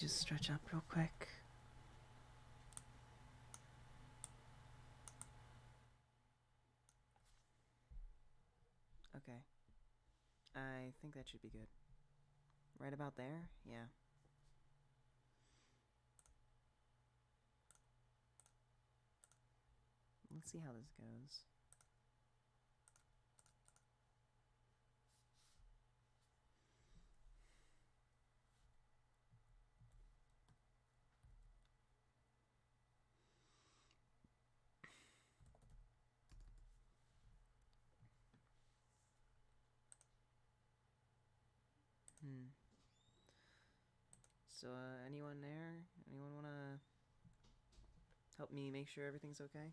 Just stretch up real quick. Okay. I think that should be good. Right about there? Yeah. Let's see how this goes. So, anyone there? Anyone wanna help me make sure everything's okay?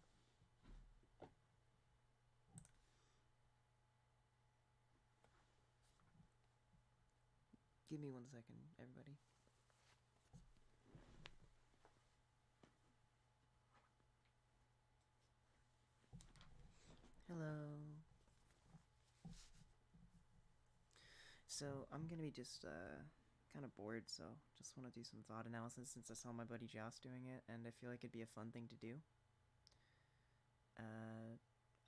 Give me 1 second, everybody. Hello. So, I'm gonna be just, kind of bored, so just want to do some VOD analysis since I saw my buddy Joss doing it, and I feel like it'd be a fun thing to do.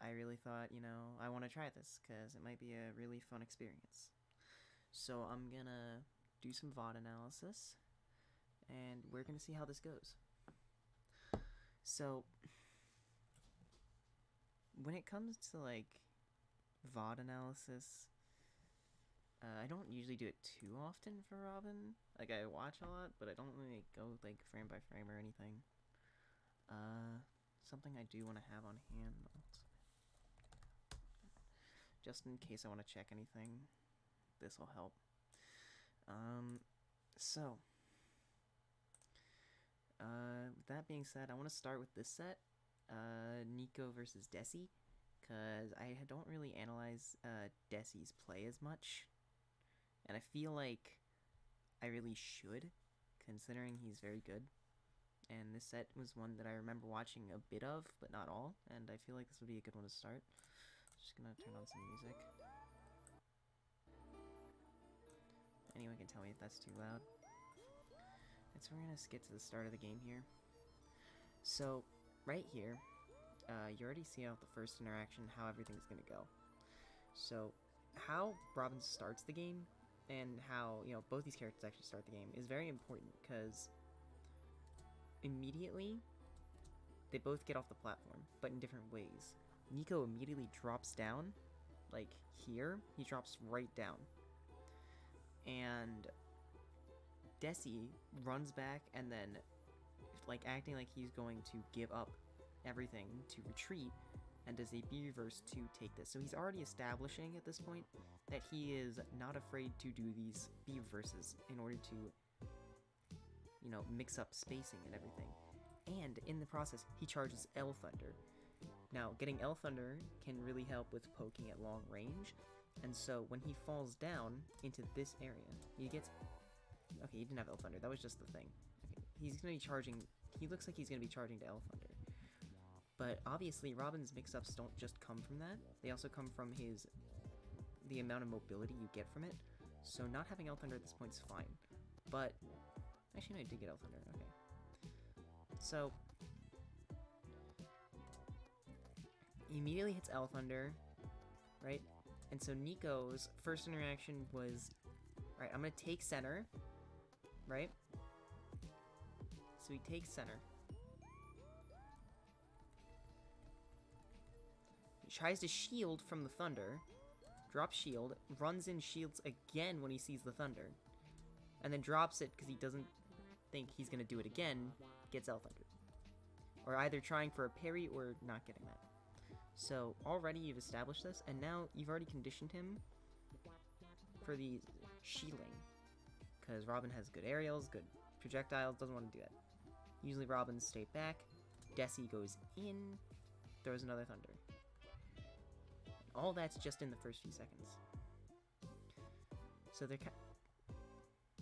I really thought, I want to try this, because it might be a really fun experience. So I'm gonna do some VOD analysis, and we're gonna see how this goes. So, when it comes to, like, VOD analysis, I don't usually do it too often for Robin. Like, I watch a lot, but I don't really go, like, frame by frame or anything. Something I do want to have on hand, just in case I want to check anything. This will help. So, with that being said, I want to start with this set, Nico versus Desi, because I don't really analyze Desi's play as much, and I feel like I really should, considering he's very good. And this set was one that I remember watching a bit of, but not all, and I feel like this would be a good one to start. Just gonna turn on some music. Anyone can tell me if that's too loud. And so we're gonna skip to the start of the game here. So, right here, you already see out the first interaction how everything's gonna go. So, how Robin starts the game, and how, both these characters actually start the game, is very important, because immediately, they both get off the platform, but in different ways. Nico immediately drops down, like here, he drops right down. And Desi runs back and then, like, acting like he's going to give up everything to retreat, and does a B reverse to take this. So he's already establishing at this point that he is not afraid to do these B reverses in order to, mix up spacing and everything. And in the process, he charges L Thunder. Now, getting L Thunder can really help with poking at long range, and so when he falls down into this area, he gets... Okay, he didn't have L Thunder, that was just the thing. Okay, he's going to be charging... He looks like he's going to be charging to L Thunder. But obviously, Robin's mix-ups don't just come from that, they also come from the amount of mobility you get from it, so not having L Thunder at this point is fine. But... Actually, no, I did get L Thunder, okay. So... He immediately hits L Thunder, right? And so Nico's first interaction was, right, I'm going to take center, right? So he takes center. He tries to shield from the thunder, drops shield, runs in shields again when he sees the thunder, and then drops it because he doesn't think he's going to do it again, gets L Thunder. Or either trying for a parry or not getting that. So already you've established this, and now you've already conditioned him for the shielding, because Robin has good aerials, good projectiles, doesn't want to do that. Usually Robins stay back, Desi goes in, throws another thunder. All that's just in the first few seconds.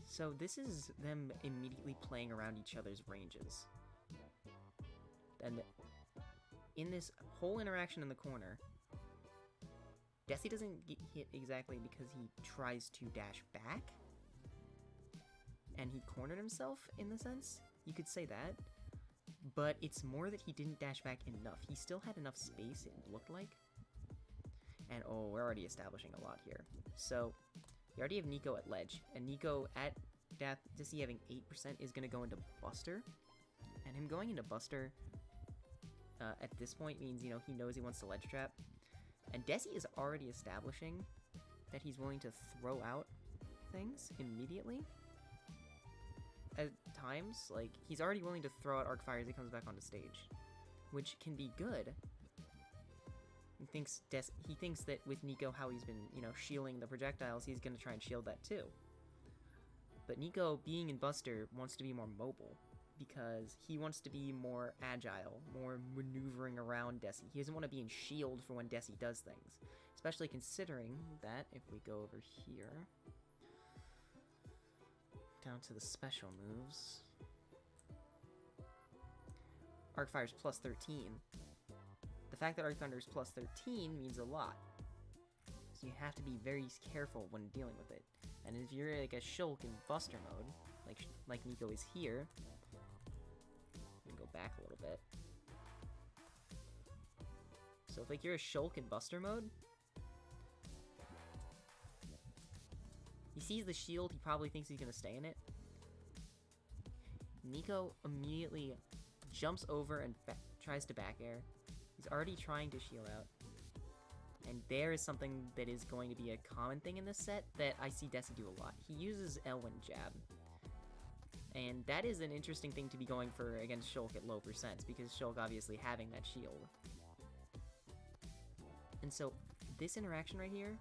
So this is them immediately playing around each other's ranges. And in this whole interaction in the corner, Desi doesn't get hit exactly because he tries to dash back, and he cornered himself in the sense. You could say that. But it's more that he didn't dash back enough. He still had enough space, it looked like. And oh, we're already establishing a lot here. So, you already have Nico at ledge. And Nico at Desi having 8% is going to go into Buster. And him going into Buster at this point means, you know, he knows he wants to ledge trap. And Desi is already establishing that he's willing to throw out things immediately. At times, like, he's already willing to throw out arc fire as he comes back onto stage, which can be good. He thinks that with Nico, how he's been, you know, shielding the projectiles, he's gonna try and shield that too. But Nico, being in Buster, wants to be more mobile, because he wants to be more agile, more maneuvering around Desi. He doesn't want to be in shield for when Desi does things, especially considering that, if we go over here, down to the special moves, Arc Fire's plus 13. The fact that Arc Thunder is plus 13 means a lot. So you have to be very careful when dealing with it. And if you're like a Shulk in Buster mode, like Nico is here, let me go back a little bit. So if like you're a Shulk in Buster mode, he sees the shield, he probably thinks he's gonna stay in it. Nico immediately jumps over and tries to back air. He's already trying to shield out. And there is something that is going to be a common thing in this set that I see Desi do a lot. He uses Elwyn Jab. And that is an interesting thing to be going for against Shulk at low percents, because Shulk obviously having that shield. And so, this interaction right here,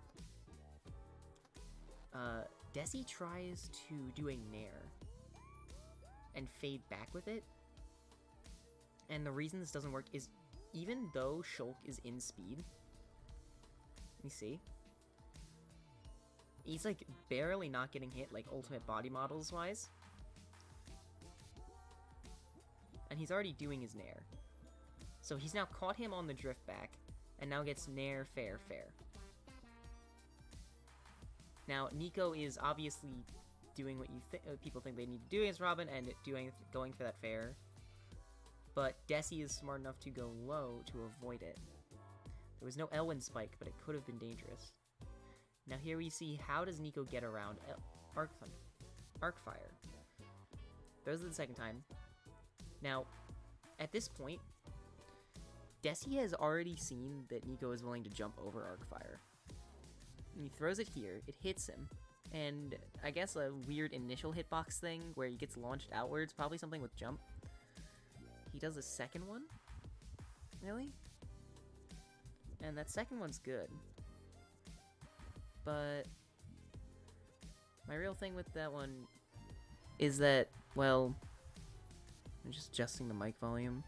Desi tries to do a Nair and fade back with it. And the reason this doesn't work is, even though Shulk is in speed, let me see, he's like barely not getting hit, like ultimate body models wise, and he's already doing his Nair. So he's now caught him on the drift back, and now gets Nair, fair, fair. Now Nico is obviously doing what people think they need to do against Robin, and going for that fair. But Desi is smart enough to go low to avoid it. There was no Elwyn spike, but it could have been dangerous. Now here we see, how does Nico get around Arc Fire? Throws it the second time. Now, at this point, Desi has already seen that Nico is willing to jump over Arc Fire. And he throws it here, it hits him, and I guess a weird initial hitbox thing where he gets launched outwards, probably something with jump. He does a second one? Really? And that second one's good. But my real thing with that one is that, well, I'm just adjusting the mic volume.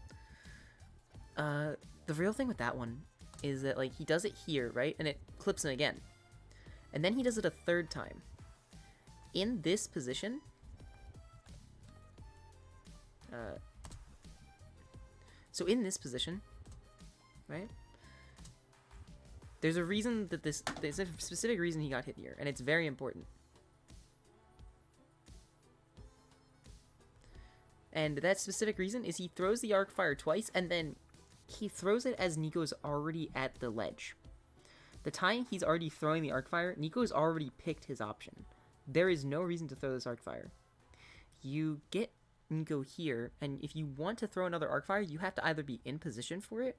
The real thing with that one is that, like, he does it here, right? And it clips him again. And then he does it a third time. In this position, so in this position, right? There's a reason that there's a specific reason he got hit here, and it's very important. And that specific reason is he throws the arc fire twice, and then he throws it as Nico's already at the ledge. The time he's already throwing the arc fire, Nico's already picked his option. There is no reason to throw this arc fire. You get Nico here, and if you want to throw another arc fire, you have to either be in position for it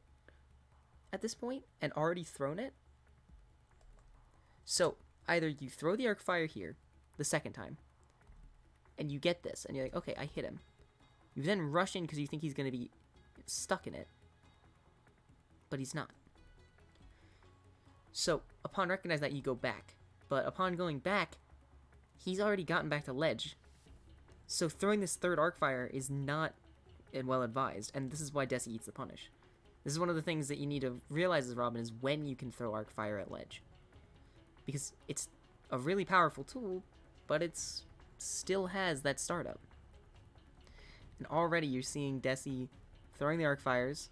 at this point and already thrown it. So either you throw the arc fire here the second time and you get this and you're like, okay, I hit him. You then rush in because you think he's going to be stuck in it, but he's not. So upon recognizing that, you go back, but upon going back, he's already gotten back to ledge. So throwing this third arc fire is not well advised, and this is why Desi eats the punish. This is one of the things that you need to realize as Robin, is when you can throw arc fire at ledge. Because it's a really powerful tool, but it's still has that startup. And already you're seeing Desi throwing the arc fires.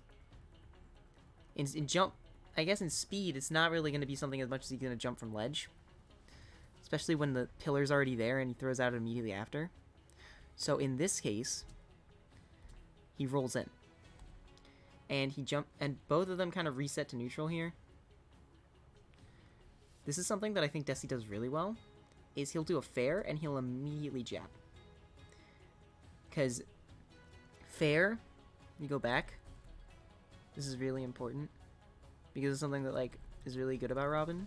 In jump, I guess in speed, it's not really going to be something as much as he's going to jump from ledge. Especially when the pillar's already there and he throws out immediately after. So in this case, he rolls in. And and both of them kind of reset to neutral here. This is something that I think Desi does really well, is he'll do a fair and he'll immediately jab. Because fair, you go back. This is really important. Because it's something that, like, is really good about Robin.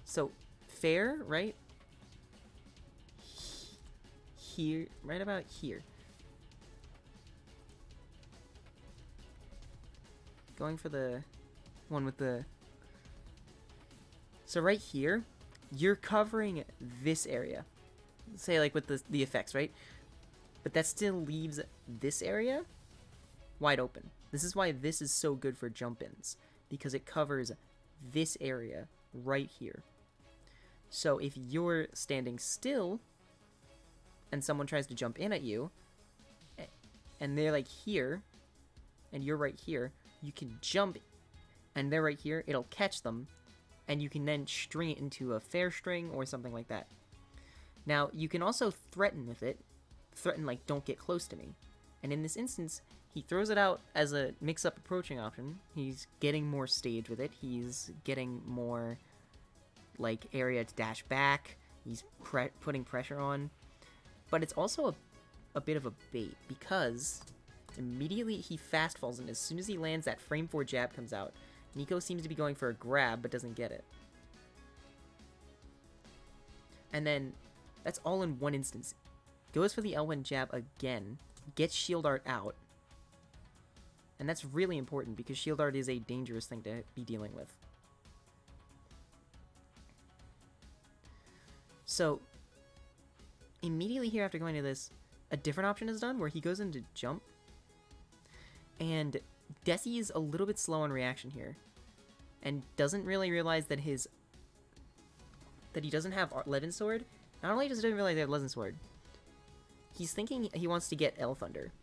So, fair, right? Here, right about here. Going for the one with the... So right here, you're covering this area. Say, like, with the effects, right? But that still leaves this area wide open. This is why this is so good for jump-ins. Because it covers this area right here. So if you're standing still, and someone tries to jump in at you, and they're, like, here, and you're right here, you can jump, and they're right here, it'll catch them, and you can then string it into a fair string or something like that. Now, you can also threaten with it. Threaten, like, don't get close to me. And in this instance, he throws it out as a mix-up approaching option. He's getting more stage with it. He's getting more, like, area to dash back. He's putting pressure on. But it's also a bit of a bait, because immediately he fast falls, and as soon as he lands, that frame 4 jab comes out. Nico seems to be going for a grab, but doesn't get it. And then, that's all in one instance. Goes for the L1 jab again, gets shield art out. And that's really important, because shield art is a dangerous thing to be dealing with. So, immediately here after going to this, a different option is done, where he goes into jump. And Desi is a little bit slow on reaction here, and doesn't really realize that he doesn't have Legend Sword. Not only does he not realize he has Legend Sword, he's thinking he wants to get L Thunder,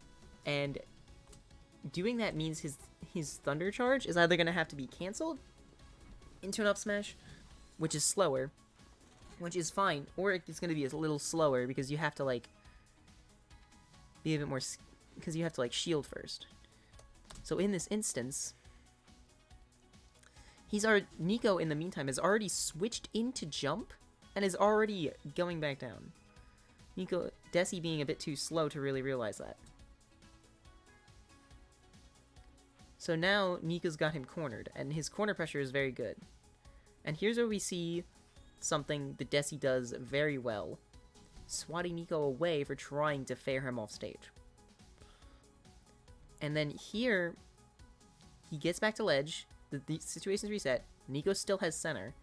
and doing that means his Thunder Charge is either going to have to be cancelled into an up smash, which is slower, which is fine, or it's going to be a little slower because you have to, like, be a bit more, because you have to, like, shield first. So in this instance, Nico, in the meantime, has already switched into jump and is already going back down. Desi being a bit too slow to really realize that. So now Nico's got him cornered, and his corner pressure is very good. And here's where we see something that Desi does very well, swatting Nico away for trying to fair him off stage. And then here, he gets back to ledge, the situation's reset, Nico still has center.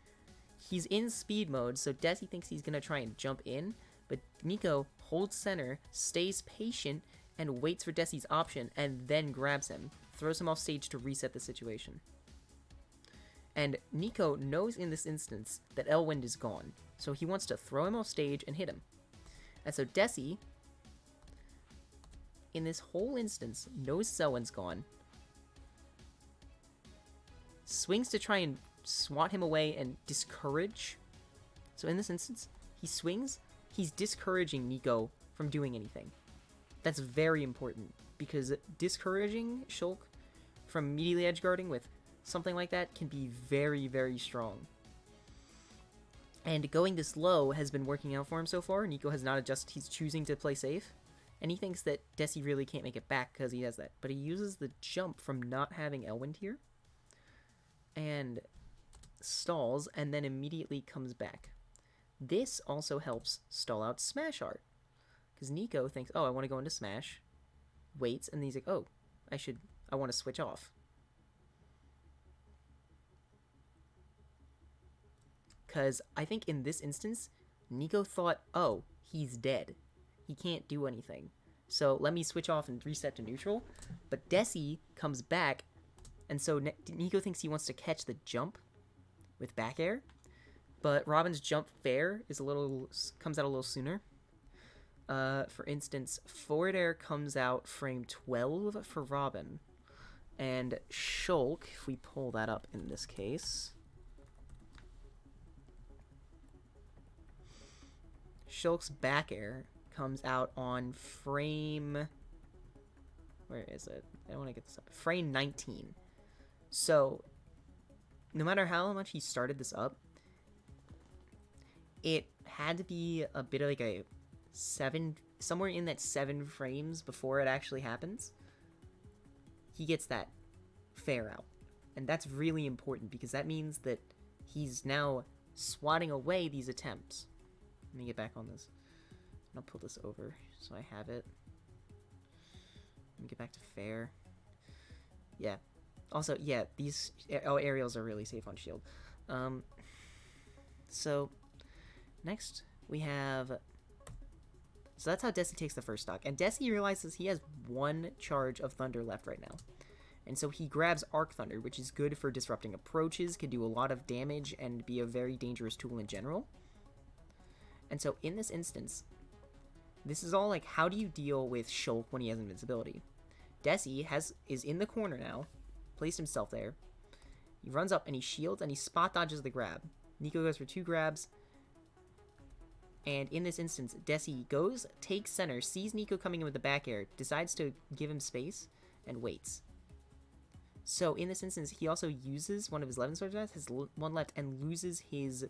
He's in speed mode, so Desi thinks he's going to try and jump in, but Nico holds center, stays patient, and waits for Desi's option, and then grabs him, throws him off stage to reset the situation. And Nico knows in this instance that Elwind is gone, so he wants to throw him off stage and hit him. And so Desi, in this whole instance, knows Selwyn's gone, swings to try and swat him away and discourage. So in this instance, he swings, he's discouraging Nico from doing anything. That's very important, because discouraging Shulk from immediately edgeguarding with something like that can be very, very strong. And going this low has been working out for him so far. Nico has not adjusted, he's choosing to play safe. And he thinks that Desi really can't make it back because he has that. But he uses the jump from not having Elwind here, and stalls, and then immediately comes back. This also helps stall out Smash Art, because Nico thinks, oh, I want to go into Smash, waits, and then he's like, oh, I want to switch off. Because I think in this instance, Nico thought, oh, he's dead. He can't do anything. So let me switch off and reset to neutral. But Desi comes back, and so Nico thinks he wants to catch the jump with back air. But Robin's jump fair comes out a little sooner. For instance, forward air comes out frame 12 for Robin. And Shulk, if we pull that up in this case, Shulk's back air comes out on frame... Where is it? I don't want to get this up. Frame 19. So, no matter how much he started this up, it had to be a bit of like a 7... Somewhere in that 7 frames before it actually happens, he gets that fair out. And that's really important because that means that he's now swatting away these attempts. Let me get back on this. I'll pull this over so I have it. Let me get back to fair. Yeah. Also, yeah, these aerials are really safe on shield. So, next we have... So that's how Desi takes the first stock. And Desi realizes he has 1 charge of Thunder left right now. And so he grabs Arc Thunder, which is good for disrupting approaches, can do a lot of damage, and be a very dangerous tool in general. And so in this instance, this is all like, how do you deal with Shulk when he has invincibility? Desi is in the corner now, placed himself there. He runs up and he shields and he spot dodges the grab. Nico goes for 2 grabs. And in this instance, Desi goes, takes center, sees Nico coming in with the back air, decides to give him space, and waits. So in this instance, he also uses one of his 11 sword dice, has 1 left, and loses his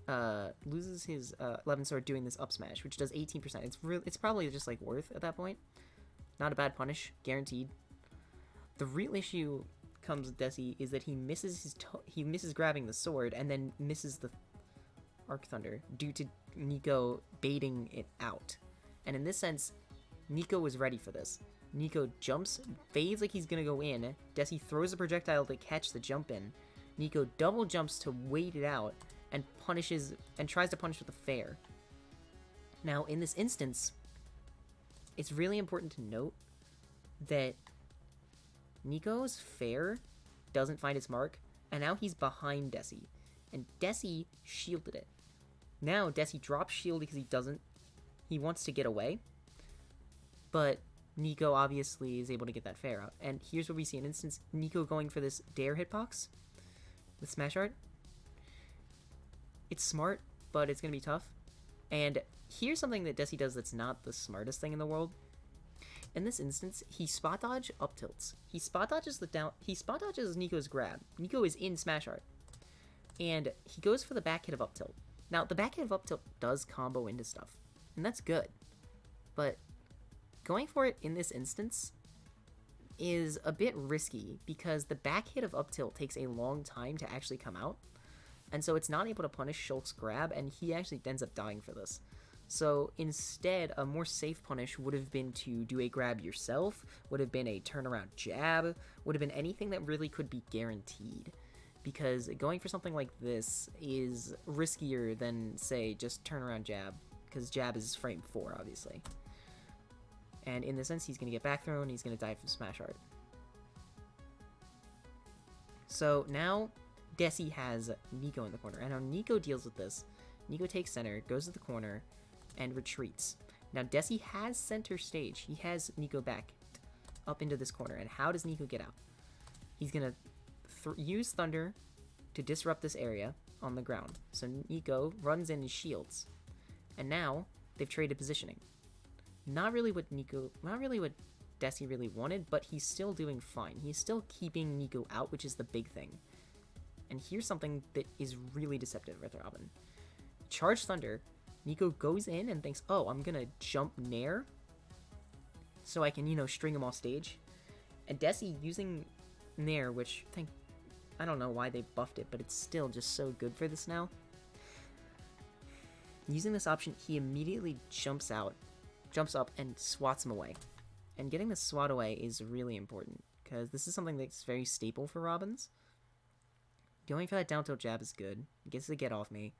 11 sword doing this up smash, which does 18%. It's probably just like worth at that point. Not a bad punish, guaranteed. The real issue comes with Desi is that he misses grabbing the sword and then misses the Arc Thunder due to Nico baiting it out. And in this sense, Nico was ready for this. Nico jumps, fades like he's gonna go in. Desi throws a projectile to catch the jump in. Nico double jumps to wait it out and punishes and tries to punish with a fair. Now, in this instance, it's really important to note that Nico's fair doesn't find its mark, and now he's behind Desi. And Desi shielded it. Now Desi drops shield because he wants to get away. But Nico obviously is able to get that fair out. And here's what we see an instance, Nico going for this dare hitbox with Smash Art. It's smart, but it's going to be tough. And here's something that Desi does that's not the smartest thing in the world. In this instance, he spot dodge up tilts. He spot dodges Nico's grab. Nico is in Smash Art. And he goes for the back hit of up tilt. Now, the back hit of up tilt does combo into stuff. And that's good. But going for it in this instance is a bit risky because the back hit of up tilt takes a long time to actually come out. And so it's not able to punish Shulk's grab, and he actually ends up dying for this. So instead, a more safe punish would have been to do a grab yourself, would have been a turnaround jab, would have been anything that really could be guaranteed. Because going for something like this is riskier than, say, just turnaround jab, because jab is frame 4, obviously. And in this sense, he's going to get back thrown, he's going to die from Smash Art. So now, Desi has Nico in the corner, and how Nico deals with this, Nico takes center, goes to the corner, and retreats. Now, Desi has center stage. He has Nico back up into this corner, and how does Nico get out? He's going to use Thunder to disrupt this area on the ground. So Nico runs in and shields. And now, they've traded positioning. Not really what Desi really wanted, but he's still doing fine. He's still keeping Nico out, which is the big thing. And here's something that is really deceptive with Robin. Charge Thunder, Nico goes in and thinks, oh, I'm gonna jump Nair so I can, string him off stage. And Desi using Nair, which I don't know why they buffed it, but it's still just so good for this now. Using this option, he immediately jumps up and swats him away. And getting the swat away is really important, because this is something that's very staple for Robins. Going for that down tilt jab is good. It gets to get off me.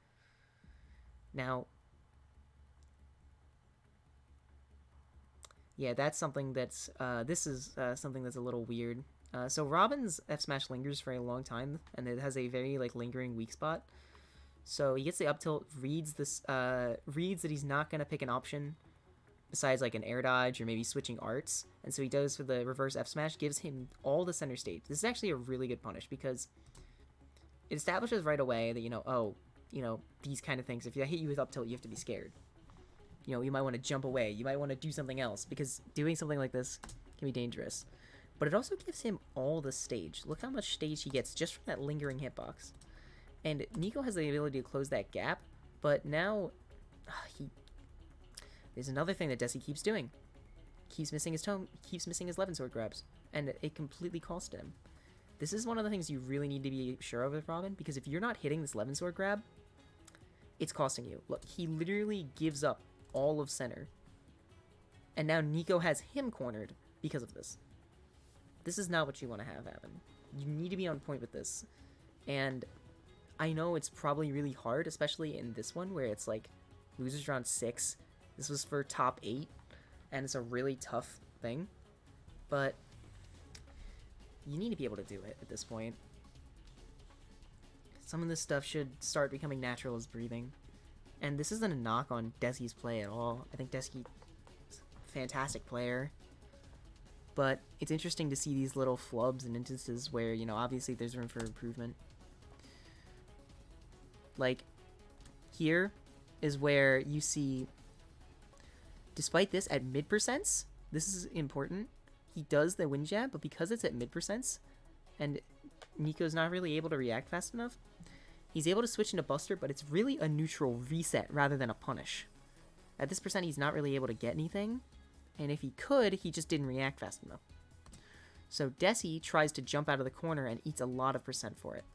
Now, yeah, that's something that's, this is something that's a little weird. So Robin's F smash lingers for a long time, and it has a very lingering weak spot. So he gets the up tilt, reads that he's not gonna pick an option besides an air dodge or maybe switching arts, and so he goes for the reverse F smash, gives him all the center stage. This is actually a really good punish because it establishes right away that oh, you know, these kind of things. If I hit you with up tilt, you have to be scared. You know, you might want to jump away. You might want to do something else, because doing something like this can be dangerous. But it also gives him all the stage. Look how much stage he gets just from that lingering hitbox. And Nico has the ability to close that gap, but now there's another thing that Desi keeps doing. Keeps missing his tone, keeps missing his Levin Sword grabs, and it completely costed him. This is one of the things you really need to be sure of with Robin, because if you're not hitting this Levin Sword grab, it's costing you. Look, he literally gives up all of center. And now Nico has him cornered because of this. This is not what you want to have happen. You need to be on point with this. And I know it's probably really hard, especially in this one, where it's like losers round 6. This was for top 8, and it's a really tough thing. But you need to be able to do it at this point. Some of this stuff should start becoming natural as breathing. And this isn't a knock on Desi's play at all. I think Desi is a fantastic player. But it's interesting to see these little flubs and instances where, you know, obviously there's room for improvement. Like, here is where you see, despite this at mid percents, this is important. He does the wind jab, but because it's at mid percents, and Nico's not really able to react fast enough, he's able to switch into Buster, but it's really a neutral reset rather than a punish. At this percent, he's not really able to get anything, and if he could, he just didn't react fast enough. So Desi tries to jump out of the corner and eats a lot of percent for it.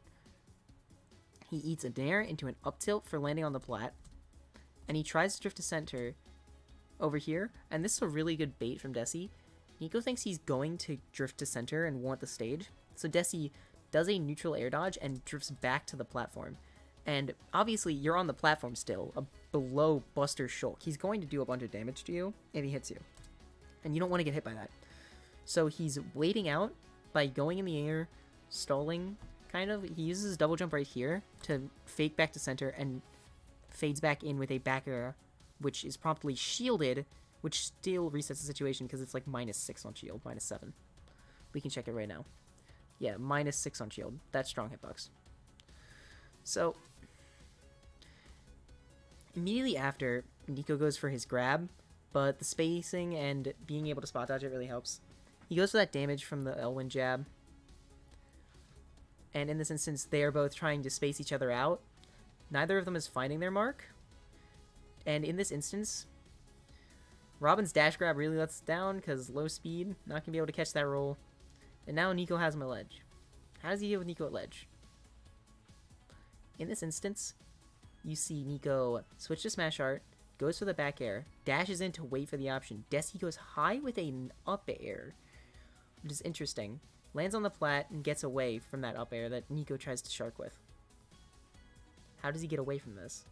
He eats a nair into an up tilt for landing on the plat, and he tries to drift to center over here, and this is a really good bait from Desi. Nico thinks he's going to drift to center and want the stage, so Desi does a neutral air dodge and drifts back to the platform. And obviously, you're on the platform still, below Buster Shulk. He's going to do a bunch of damage to you if he hits you, and you don't want to get hit by that. So he's waiting out by going in the air, stalling, kind of. He uses his double jump right here to fake back to center and fades back in with a back air, which is promptly shielded, which still resets the situation because it's like -6 on shield, -7. We can check it right now. Yeah, -6 on shield. That's strong hitbox. So, immediately after, Nico goes for his grab, but the spacing and being able to spot dodge it really helps. He goes for that damage from the Elwyn jab. And in this instance, they are both trying to space each other out. Neither of them is finding their mark. And in this instance, Robin's dash grab really lets it down because low speed, not going to be able to catch that roll. And now Nico has him at ledge. How does he deal with Nico at ledge? In this instance, you see Nico switch to smash art, goes for the back air, dashes in to wait for the option. Desi goes high with an up air, which is interesting. Lands on the plat and gets away from that up air that Nico tries to shark with. How does he get away from this?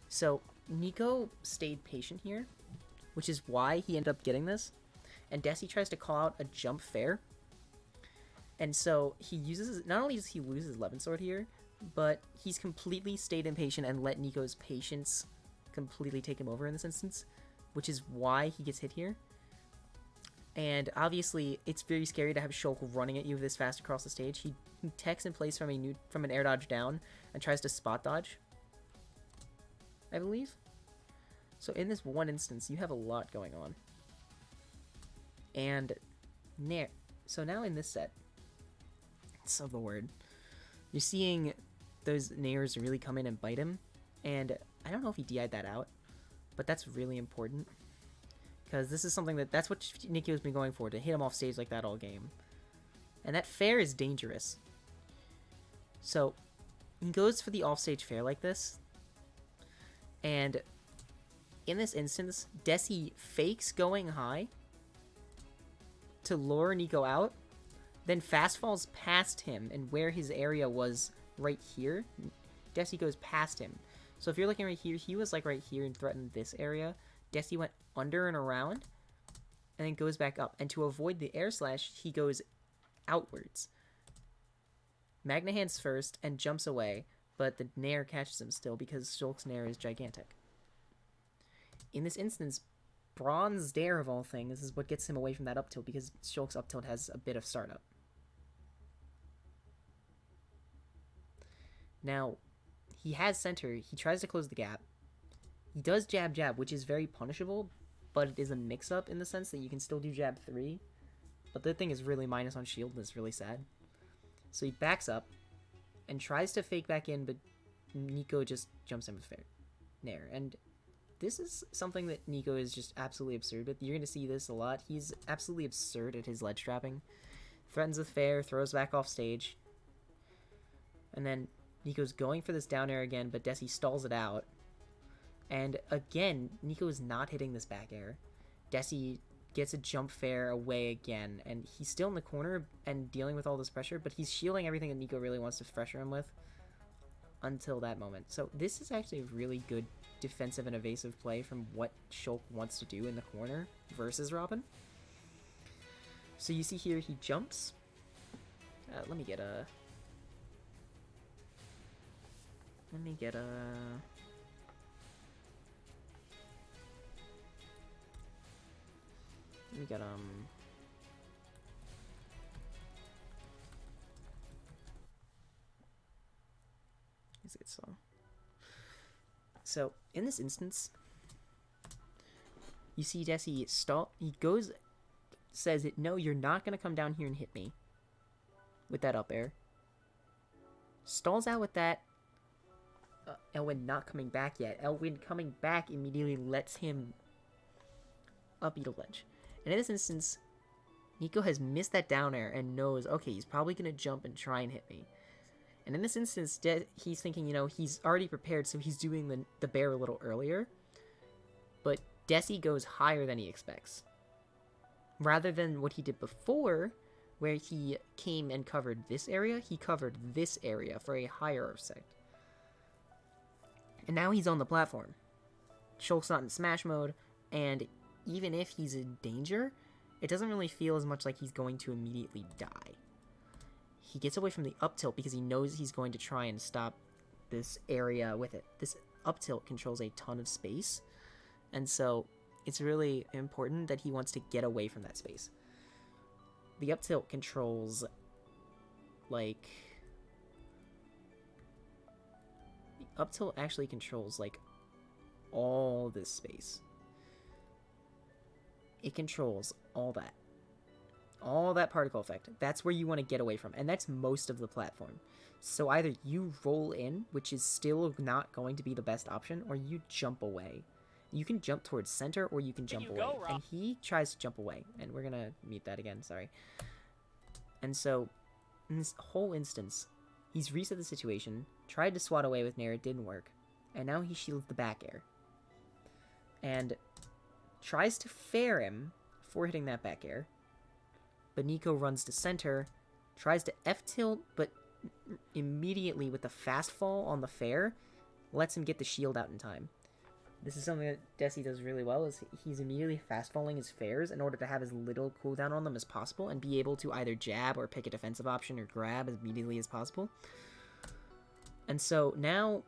So, Nico stayed patient here, which is why he ended up getting this. And Desi tries to call out a jump fair. And so, he uses, not only does he lose his Levin Sword here, but he's completely stayed impatient and let Nico's patience completely take him over in this instance, which is why he gets hit here. And obviously, it's very scary to have Shulk running at you this fast across the stage. He techs in place from an air dodge down and tries to spot dodge, I believe. So in this one instance, you have a lot going on. And so now in this set, of the word, you're seeing those nairs really come in and bite him. And I don't know if he DI'd that out, but that's really important. Because this is something that's what Nico's been going for, to hit him off stage like that all game. And that fair is dangerous. So, he goes for the offstage fair like this. And in this instance, Desi fakes going high to lure Nico out, then fast falls past him, and where his area was right here, Desi goes past him. So if you're looking right here, he was like right here and threatened this area. Desi went under and around, and then goes back up. And to avoid the air slash, he goes outwards. Magna hands first and jumps away, but the nair catches him still because Shulk's nair is gigantic. In this instance, Bronze Dare of all things is what gets him away from that up tilt because Shulk's up tilt has a bit of startup. Now, he has center. He tries to close the gap. He does jab jab, which is very punishable, but it is a mix-up in the sense that you can still do jab 3. But the thing is really minus on shield, and it's really sad. So he backs up and tries to fake back in, but Nico just jumps in with fair nair. And this is something that Nico is just absolutely absurd with. You're going to see this a lot. He's absolutely absurd at his ledge trapping. Threatens with fair, throws back off stage. And then Nico's going for this down air again, but Desi stalls it out. And again, Nico is not hitting this back air. Desi gets a jump fair away again, and he's still in the corner and dealing with all this pressure, but he's shielding everything that Nico really wants to pressure him with until that moment. So this is actually a really good defensive and evasive play from what Shulk wants to do in the corner versus Robin. So you see here, he jumps. Let me get a... It's a good song. So, in this instance, you see Desi stall. He goes, says, no, you're not going to come down here and hit me with that up air. Stalls out with that. Elwin not coming back yet. Elwin coming back immediately lets him up eat a ledge. And in this instance, Nico has missed that down air and knows, okay, he's probably going to jump and try and hit me. And in this instance, he's thinking, he's already prepared, so he's doing the bear a little earlier. But Desi goes higher than he expects. Rather than what he did before, where he came and covered this area, he covered this area for a higher offset. And now he's on the platform. Shulk's not in smash mode, and even if he's in danger, it doesn't really feel as much like he's going to immediately die. He gets away from the up tilt because he knows he's going to try and stop this area with it. This up tilt controls a ton of space, and so it's really important that he wants to get away from that space. The up tilt controls, like... The up tilt actually controls, like, all this space. It controls all that. All that particle effect. That's where you want to get away from. And that's most of the platform. So either you roll in, which is still not going to be the best option, or you jump away. You can jump towards center, or you can jump away. And he tries to jump away. And we're going to mute that again, sorry. And so, in this whole instance, he's reset the situation, tried to swat away with Nair, it didn't work. And now he shields the back air. And tries to fair him for hitting that back air. But Nico runs to center, tries to F-tilt, but immediately with the fast fall on the fair, lets him get the shield out in time. This is something that Desi does really well, is he's immediately fast falling his fairs in order to have as little cooldown on them as possible, and be able to either jab or pick a defensive option or grab as immediately as possible. And so now,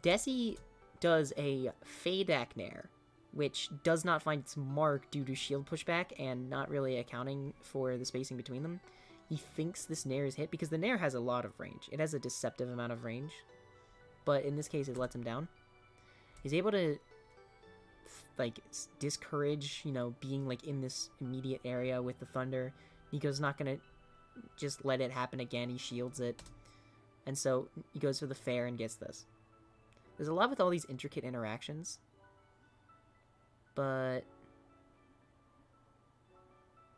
Desi does a fade back nair, which does not find its mark due to shield pushback and not really accounting for the spacing between them. He thinks this nair is hit because the nair has a lot of range. It has a deceptive amount of range, but in this case it lets him down. He's able to like discourage, being like in this immediate area with the thunder. Nico's not gonna just let it happen again. He shields it, and so he goes for the fair and gets this. There's a lot with all these intricate interactions. But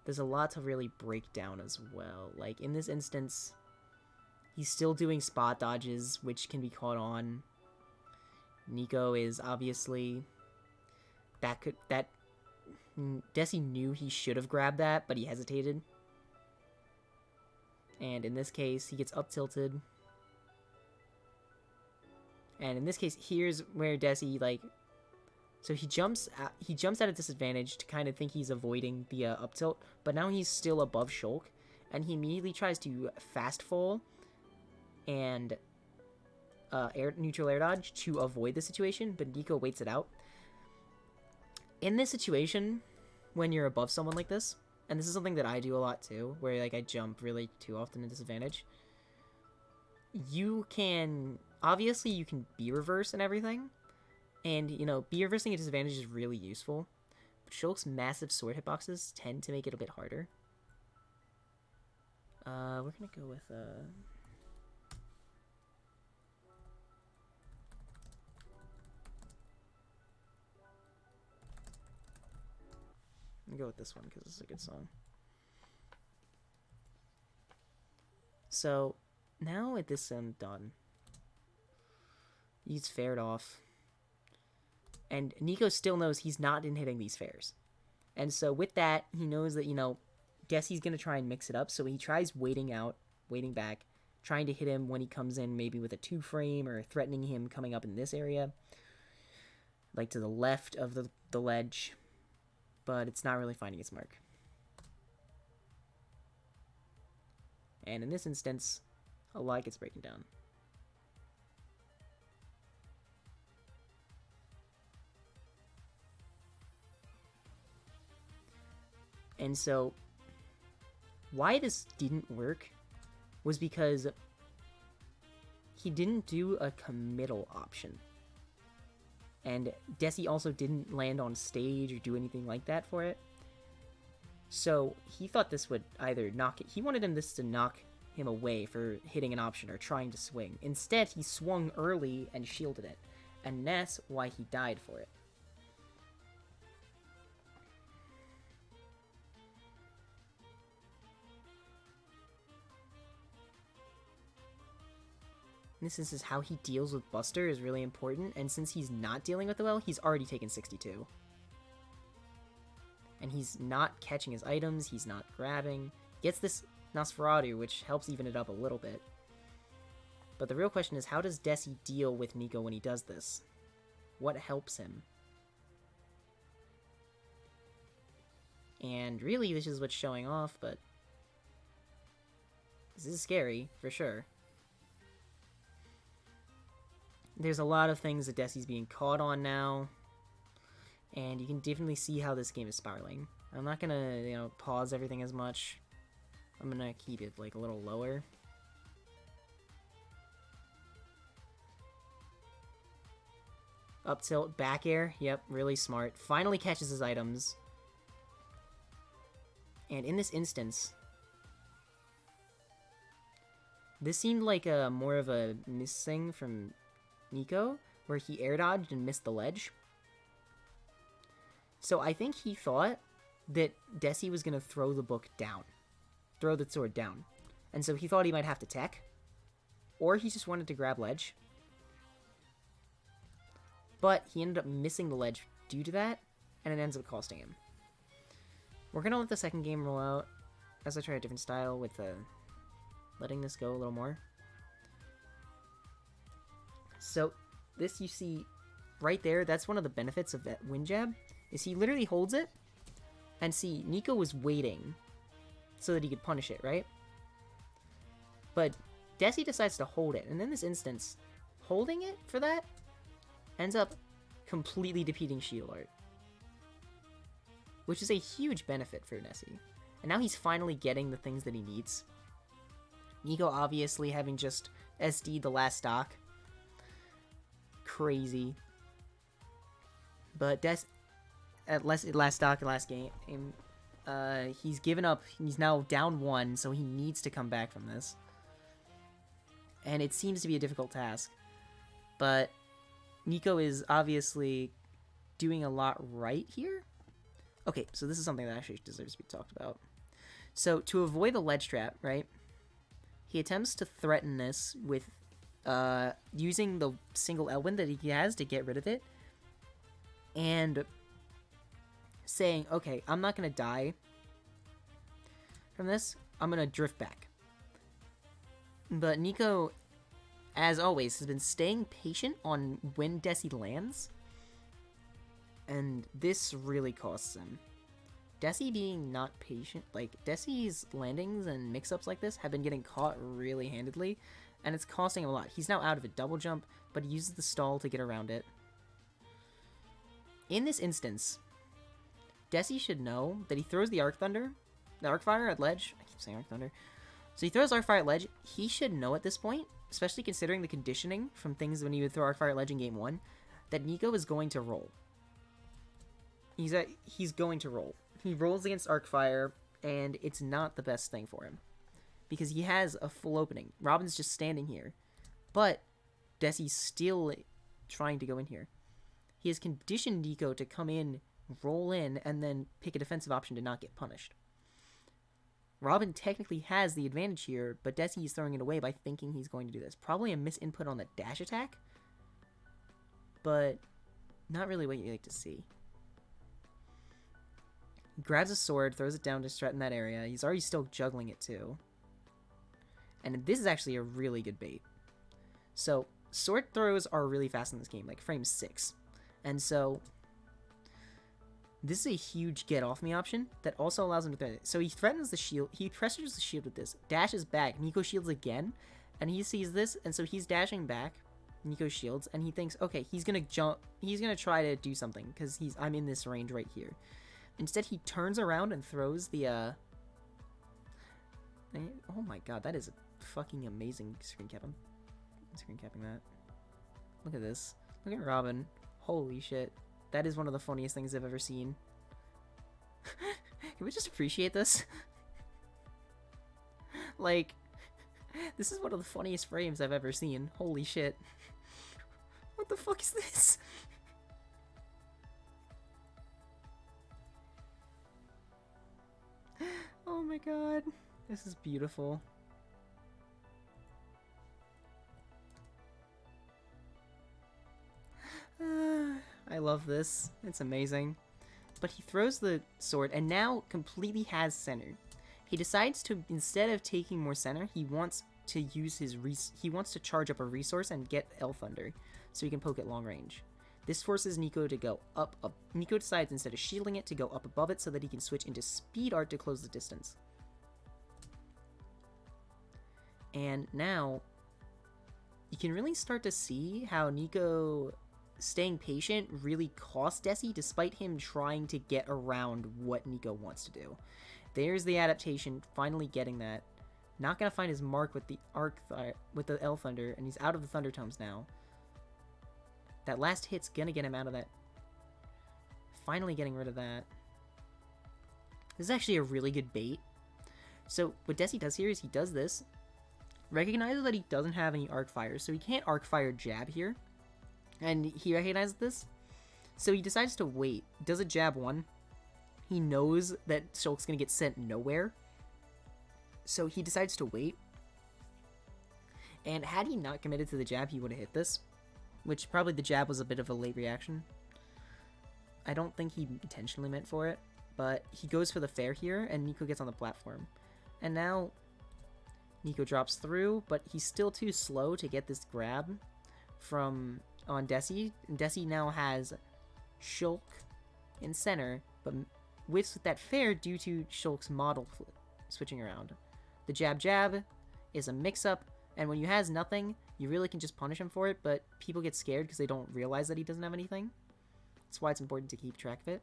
there's a lot to really break down as well. Like, in this instance, he's still doing spot dodges, which can be caught on. Nico is obviously... Desi knew he should have grabbed that, but he hesitated. And in this case, he gets up-tilted. And in this case, here's where Desi, like... So he jumps at a disadvantage to kind of think he's avoiding the up tilt, but now he's still above Shulk, and he immediately tries to fast fall and neutral air dodge to avoid the situation, but Nico waits it out. In this situation, when you're above someone like this, and this is something that I do a lot too, where like I jump really too often at disadvantage, you can obviously you can B-reverse and everything, and, you know, B-reversing a disadvantage is really useful, but Shulk's massive sword hitboxes tend to make it a bit harder. We're gonna go with, I'm gonna go with this one because it's a good song. So, now with this done, he's fared off. And Nico still knows he's not in hitting these fairs. And so with that, he knows that, you know, Desi's going to try and mix it up. So he tries waiting back, trying to hit him when he comes in maybe with a 2-frame or threatening him coming up in this area, like to the left of the ledge. But it's not really finding its mark. And in this instance, a lot gets breaking down. And so, why this didn't work was because he didn't do a committal option. And Desi also didn't land on stage or do anything like that for it. So, he thought this would either knock it. He wanted this to knock him away for hitting an option or trying to swing. Instead, he swung early and shielded it. And that's why he died for it. In this instance, how he deals with Buster is really important, and since he's not dealing with it well, he's already taken 62. And he's not catching his items, he's not grabbing. Gets this Nosferatu, which helps even it up a little bit. But the real question is, how does Desi deal with Nico when he does this? What helps him? And really, this is what's showing off, but this is scary, for sure. There's a lot of things that Desi's being caught on now, and you can definitely see how this game is spiraling. I'm not gonna, you know, pause everything as much. I'm gonna keep it, like, a little lower. Up tilt, back air, yep, really smart. Finally catches his items. And in this instance, this seemed like a more of a miss thing from Nico, where he air dodged and missed the ledge. So I think he thought that Desi was going to throw the book down. Throw the sword down. And so he thought he might have to tech. Or he just wanted to grab ledge. But he ended up missing the ledge due to that, and it ends up costing him. We're going to let the second game roll out as I try a different style with letting this go a little more. So, this you see right there, that's one of the benefits of that wind jab, is he literally holds it, and see, Nico was waiting so that he could punish it, right? But Desi decides to hold it, and in this instance, holding it for that ends up completely defeating shield art, which is a huge benefit for Desi. And now he's finally getting the things that he needs. Nico obviously having just SD'd the last stock. Crazy. But at last stock, last game, he's given up. He's now down 1, so he needs to come back from this. And it seems to be a difficult task. But Nico is obviously doing a lot right here. Okay, so this is something that actually deserves to be talked about. So, to avoid the ledge trap, right, he attempts to threaten this with using the single Elwyn that he has to get rid of it, and saying, okay, I'm not going to die from this, I'm going to drift back. But Nico, as always, has been staying patient on when Desi lands, and this really costs him. Desi being not patient, like, Desi's landings and mix-ups like this have been getting caught really handedly, and it's costing him a lot. He's now out of a double jump, but he uses the stall to get around it. In this instance, Desi should know that he throws the Arc Thunder, the Arc Fire at ledge. I keep saying Arc Thunder. So he throws Arc Fire at ledge. He should know at this point especially considering the conditioning from things when you would throw Arcfire at Ledge in Game 1, that Nico is going to roll. He's going to roll. He rolls against Arcfire, and it's not the best thing for him. Because he has a full opening. Robin's just standing here. But Desi's still trying to go in here. He has conditioned Nico to come in, roll in, and then pick a defensive option to not get punished. Robin technically has the advantage here, but Desi is throwing it away by thinking he's going to do this. Probably a misinput on the dash attack, but not really what you like to see. He grabs a sword, throws it down to threaten that area. He's already still juggling it too. And this is actually a really good bait. So, sword throws are really fast in this game, like frame 6. And so, this is a huge get off me option that also allows him to threaten it. So he threatens the shield, he pressures the shield with this, dashes back, Nico shields again, and he sees this, and so he's dashing back, Nico shields, and he thinks, okay, he's gonna jump, he's gonna try to do something, because I'm in this range right here. Instead, he turns around and throws the, oh my god, that is a fucking amazing screen cap. I'm screen capping that. Look at this. Look at Robin. Holy shit. That is one of the funniest things I've ever seen. Can we just appreciate this? Like, this is one of the funniest frames I've ever seen. Holy shit. What the fuck is this? Oh my god. This is beautiful. I love this. It's amazing. But he throws the sword and now completely has center. He decides to, instead of taking more center, he wants to use his he wants to charge up a resource and get L Thunder so he can poke at long range. This forces Nico to go up. Nico decides instead of shielding it to go up above it so that he can switch into speed art to close the distance. And now you can really start to see how Nico staying patient really cost Desi despite him trying to get around what Nico wants to do. There's the adaptation, finally getting that. Not gonna find his mark with the with the L Thunder, and he's out of the Thunder Tomes now. That last hit's gonna get him out of that. Finally getting rid of that. This is actually a really good bait. So what Desi does here is he does this, recognizes that he doesn't have any arc fire, so he can't arc fire jab here. And he recognizes this, so he decides to wait. Does a jab 1. He knows that Shulk's gonna get sent nowhere, so he decides to wait. And had he not committed to the jab, he would have hit this, which probably the jab was a bit of a late reaction. I don't think he intentionally meant for it, but he goes for the fair here, and Nico gets on the platform. And now Nico drops through, but he's still too slow to get this grab from on Desi, and Desi now has Shulk in center, but with that fair due to Shulk's model switching around. The jab is a mix-up, and when you has nothing, you really can just punish him for it, but people get scared because they don't realize that he doesn't have anything. That's why it's important to keep track of it.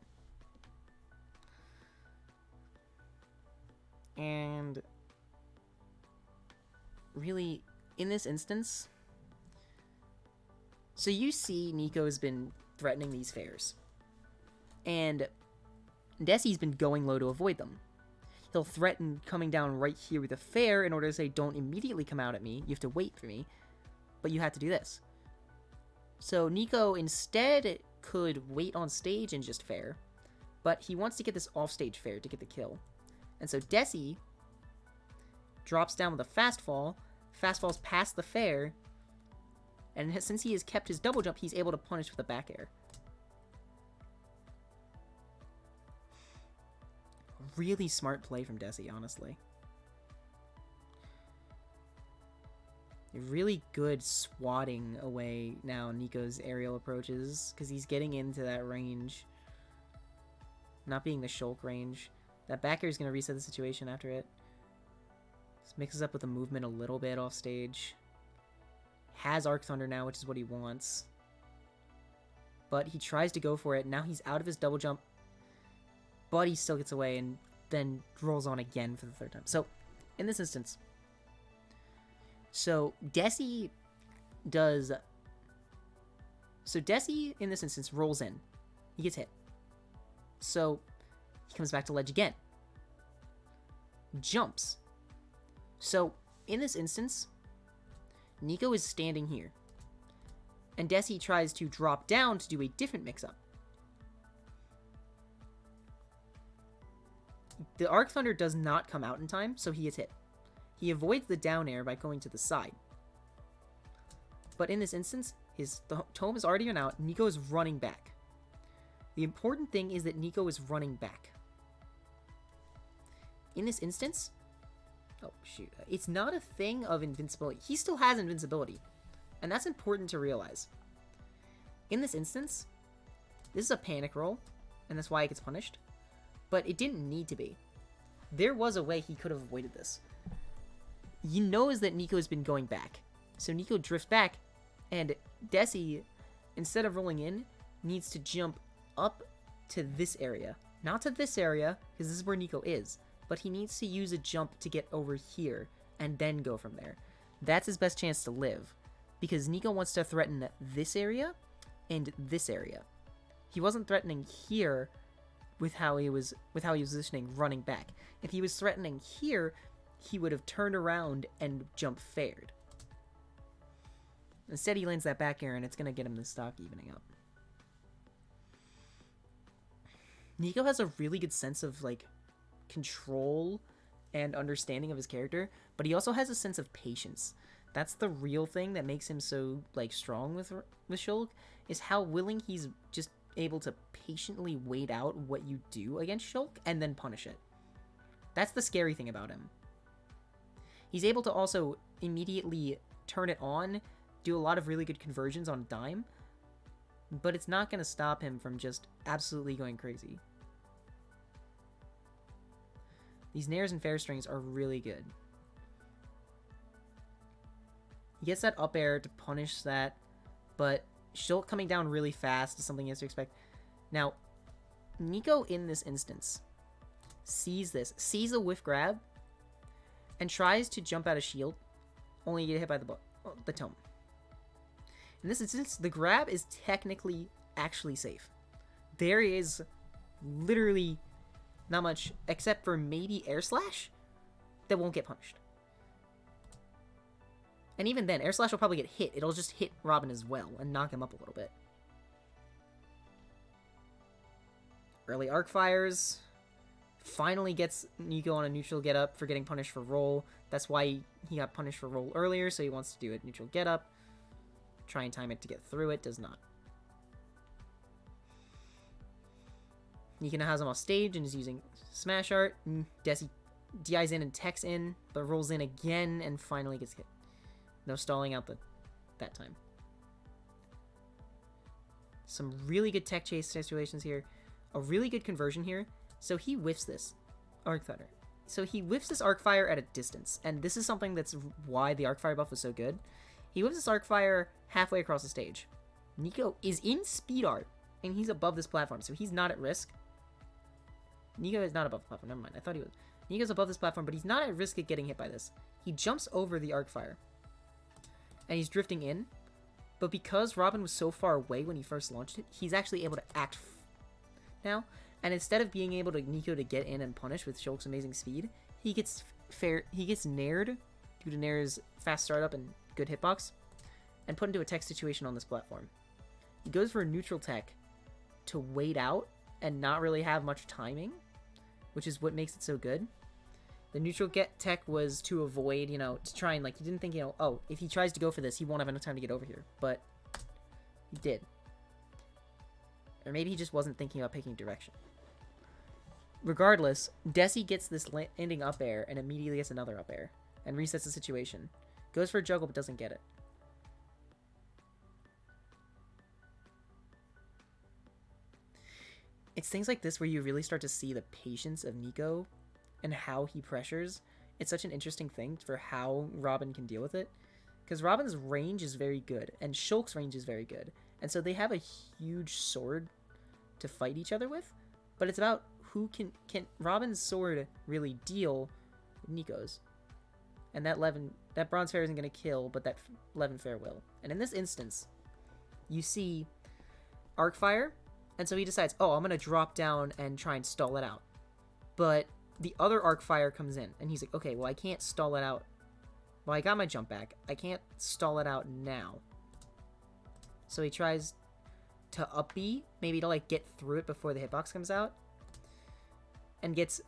And really, in this instance, so you see Nico's been threatening these fairs, and Desi's been going low to avoid them. He'll threaten coming down right here with a fair in order to say, don't immediately come out at me, you have to wait for me, but you have to do this. So Nico instead could wait on stage and just fair, but he wants to get this off-stage fair to get the kill. And so Desi drops down with a fast falls past the fair, and since he has kept his double jump, he's able to punish with a back air. Really smart play from Desi, honestly. Really good swatting away now Nico's aerial approaches, because he's getting into that range. Not being the Shulk range. That back air is going to reset the situation after it. Just mixes up with the movement a little bit off stage. Has Arc Thunder now, which is what he wants. But he tries to go for it. Now he's out of his double jump. But he still gets away and then rolls on again for the third time. So, in this instance, So Desi does... So Desi, in this instance, rolls in. He gets hit. So he comes back to ledge again. Jumps. So in this instance, Nico is standing here. And Desi tries to drop down to do a different mix-up. The Arc Thunder does not come out in time, so he gets hit. He avoids the down air by going to the side. But in this instance, the tome is already run out. Nico is running back. The important thing is that Nico is running back. In this instance... Oh, shoot. It's not a thing of invincibility. He still has invincibility. And that's important to realize. In this instance, this is a panic roll, and that's why it gets punished. But it didn't need to be. There was a way he could have avoided this. He knows that Nico has been going back. So Nico drifts back, and Desi, instead of rolling in, needs to jump up to this area. Not to this area, because this is where Nico is. But he needs to use a jump to get over here, and then go from there. That's his best chance to live. Because Nico wants to threaten this area, and this area. He wasn't threatening here with how he was positioning running back. If he was threatening here, he would have turned around and jump fared. Instead, he lands that back air, and it's going to get him the stock evening up. Nico has a really good sense of, like, control and understanding of his character, but he also has a sense of patience. That's the real thing that makes him so, like, strong with Shulk, is how willing he's just able to patiently wait out what you do against Shulk and then punish it. That's the scary thing about him. He's able to also immediately turn it on, do a lot of really good conversions on a dime, but it's not going to stop him from just absolutely going crazy. These nairs and fair strings are really good. He gets that up air to punish that, but Shulk coming down really fast is something he has to expect. Now, Nico in this instance sees this, sees a whiff grab, and tries to jump out of shield, only to get hit by the tome. In this instance, the grab is technically actually safe. There is literally not much, except for maybe air slash, that won't get punished. And even then, air slash will probably get hit. It'll just hit Robin as well and knock him up a little bit. Early arc fires. Finally gets Nico on a neutral get up for getting punished for roll. That's why he got punished for roll earlier, so he wants to do a neutral get up. Try and time it to get through it. Does not. Nico now has him off stage and is using smash art. Desi DI's in and techs in, but rolls in again and finally gets hit. No stalling out that time. Some really good tech chase situations here. A really good conversion here. So he whiffs this Arc Thunder. So he whiffs this Arc Fire at a distance. And this is something that's why the Arc Fire buff is so good. He whiffs this Arc Fire halfway across the stage. Nico is in speed art. And he's above this platform. So he's not at risk. Nico is not above the platform. Never mind. I thought he was. Nico's above this platform. But he's not at risk of getting hit by this. He jumps over the Arc Fire. And he's drifting in. But because Robin was so far away when he first launched it, he's actually able to act now. And instead of being able to Nico to get in and punish with Shulk's amazing speed, he gets nared due to Nair's fast startup and good hitbox, and put into a tech situation on this platform. He goes for a neutral tech to wait out and not really have much timing, which is what makes it so good. The neutral get tech was to avoid, to try and, he didn't think, oh, if he tries to go for this, he won't have enough time to get over here. But he did. Or maybe he just wasn't thinking about picking direction. Regardless, Desi gets this landing up air and immediately gets another up air and resets the situation. Goes for a juggle but doesn't get it. It's things like this where you really start to see the patience of Nico and how he pressures. It's such an interesting thing for how Robin can deal with it. Because Robin's range is very good, and Shulk's range is very good. And so they have a huge sword to fight each other with. But it's about who can Robin's sword really deal with Nico's. And that Bronze Fair isn't going to kill, but that Levin Fair will. And in this instance, you see Arc Fire, and so he decides, oh, I'm going to drop down and try and stall it out. But the other Arc Fire comes in, and he's like, okay, well, I can't stall it out. Well, I got my jump back. I can't stall it out now. So he tries to up B, maybe to, like, get through it before the hitbox comes out. And gets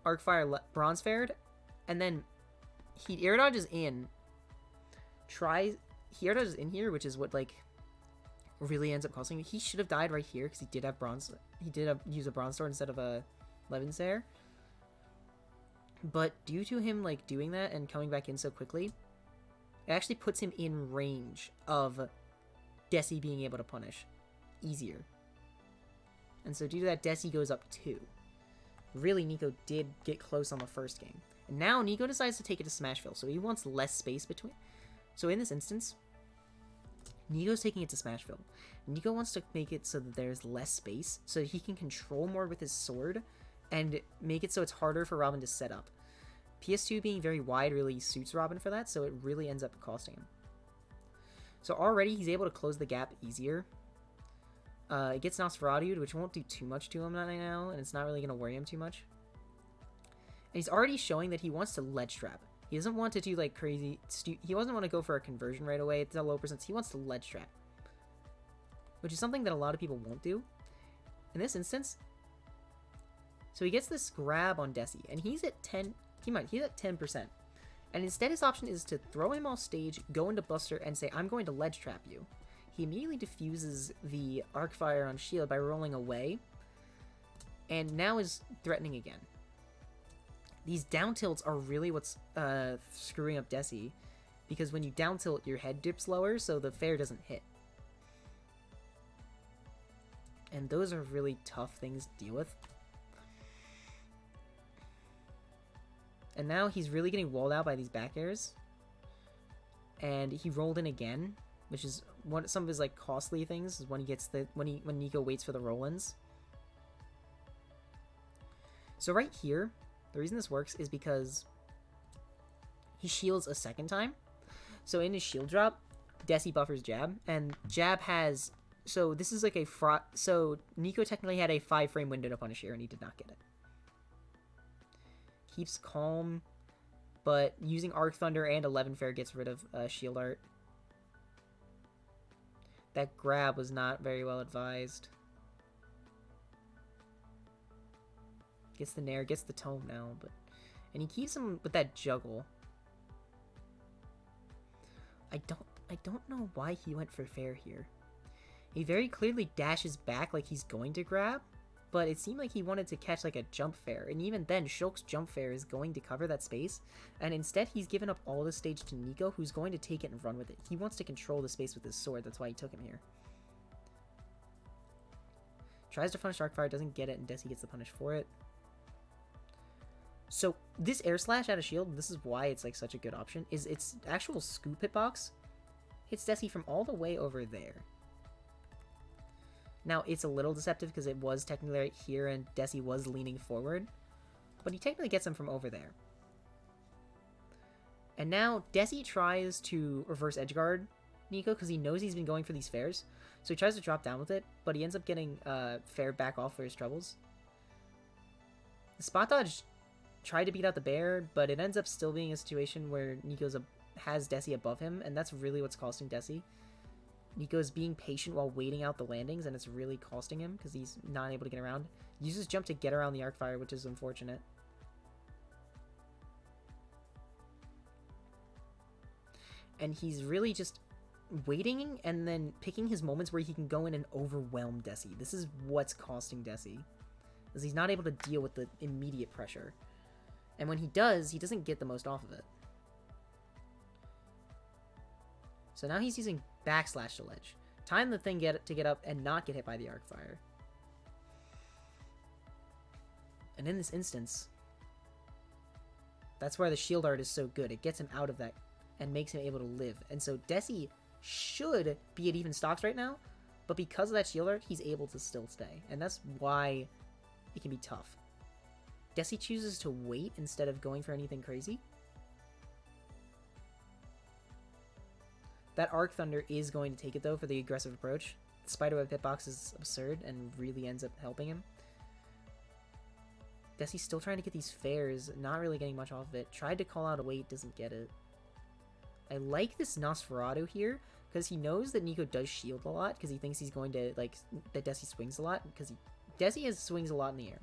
Arc Fire Bronze Faired, and then he air dodges in. He air dodges in here, which is what, like, really ends up costing me. He should have died right here, because he did have bronze. He did use a Bronze Sword instead of a Levin Fair. But due to him, like, doing that and coming back in so quickly, it actually puts him in range of Desi being able to punish easier. And so due to that, Desi goes up 2. Really, Nico did get close on the first game. And now Nico decides to take it to Smashville, so he wants less space between. So in this instance, Nico's taking it to Smashville. Nico wants to make it so that there's less space, so he can control more with his sword, and make it so it's harder for Robin to set up. PS2 being very wide really suits Robin for that, so it really ends up costing him. So already he's able to close the gap easier. It gets Nosferatu, which won't do too much to him right now, and it's not really going to worry him too much. And he's already showing that he wants to ledge trap. He doesn't want to do, like, crazy... he doesn't want to go for a conversion right away. It's a low percent. He wants to ledge trap, which is something that a lot of people won't do. In this instance, so he gets this grab on Desi, and he's at 10... he's at 10%. And instead his option is to throw him off stage, go into Buster, and say, I'm going to ledge trap you. He immediately diffuses the Arc Fire on Shield by rolling away, and now is threatening again. These down tilts are really what's screwing up Desi, because when you down tilt, your head dips lower, so the fair doesn't hit. And those are really tough things to deal with. And now he's really getting walled out by these back airs. And he rolled in again, which is some of his, like, costly things, is when he gets when Nico waits for the roll-ins. So right here, the reason this works is because he shields a second time. So in his shield drop, Desi buffers jab, and jab has... So this is like a... So Nico technically had a 5-frame window to punish here, and he did not get it. Keeps calm, but using Arc Thunder and 11 Fair gets rid of Shield Art. That grab was not very well advised. Gets the Nair, gets the Tome now, and he keeps him with that juggle. I don't know why he went for Fair here. He very clearly dashes back like he's going to grab, but it seemed like he wanted to catch, like, a jump fair, and even then, Shulk's jump fair is going to cover that space, and instead he's given up all the stage to Nico, who's going to take it and run with it. He wants to control the space with his sword, that's why he took him here. Tries to punish Arcfire, doesn't get it, and Desi gets the punish for it. So, this air slash out of shield, this is why it's, like, such a good option, is its actual scoop hitbox hits Desi from all the way over there. Now, it's a little deceptive because it was technically right here and Desi was leaning forward, but he technically gets him from over there. And now Desi tries to reverse edgeguard Nico because he knows he's been going for these fairs, so he tries to drop down with it, but he ends up getting fair back off for his troubles. The spot dodge tried to beat out the bear, but it ends up still being a situation where Nico has Desi above him, and that's really what's costing Desi. Nico's being patient while waiting out the landings, and it's really costing him because he's not able to get around. Uses jump to get around the Arcfire, which is unfortunate. And he's really just waiting and then picking his moments where he can go in and overwhelm Desi. This is what's costing Desi, because he's not able to deal with the immediate pressure. And when he does, he doesn't get the most off of it. So now he's using backslash to ledge. Time the thing to get up and not get hit by the Arcfire. And in this instance, that's where the shield art is so good. It gets him out of that and makes him able to live. And so Desi should be at even stocks right now, but because of that shield art, he's able to still stay. And that's why it can be tough. Desi chooses to wait instead of going for anything crazy. That Arc Thunder is going to take it, though, for the aggressive approach. The Spiderweb Hitbox is absurd and really ends up helping him. Desi's still trying to get these fairs, not really getting much off of it. Tried to call out a wait, doesn't get it. I like this Nosferatu here, because he knows that Nico does shield a lot, because he thinks he's going to, like, that Desi swings a lot, because Desi swings a lot in the air.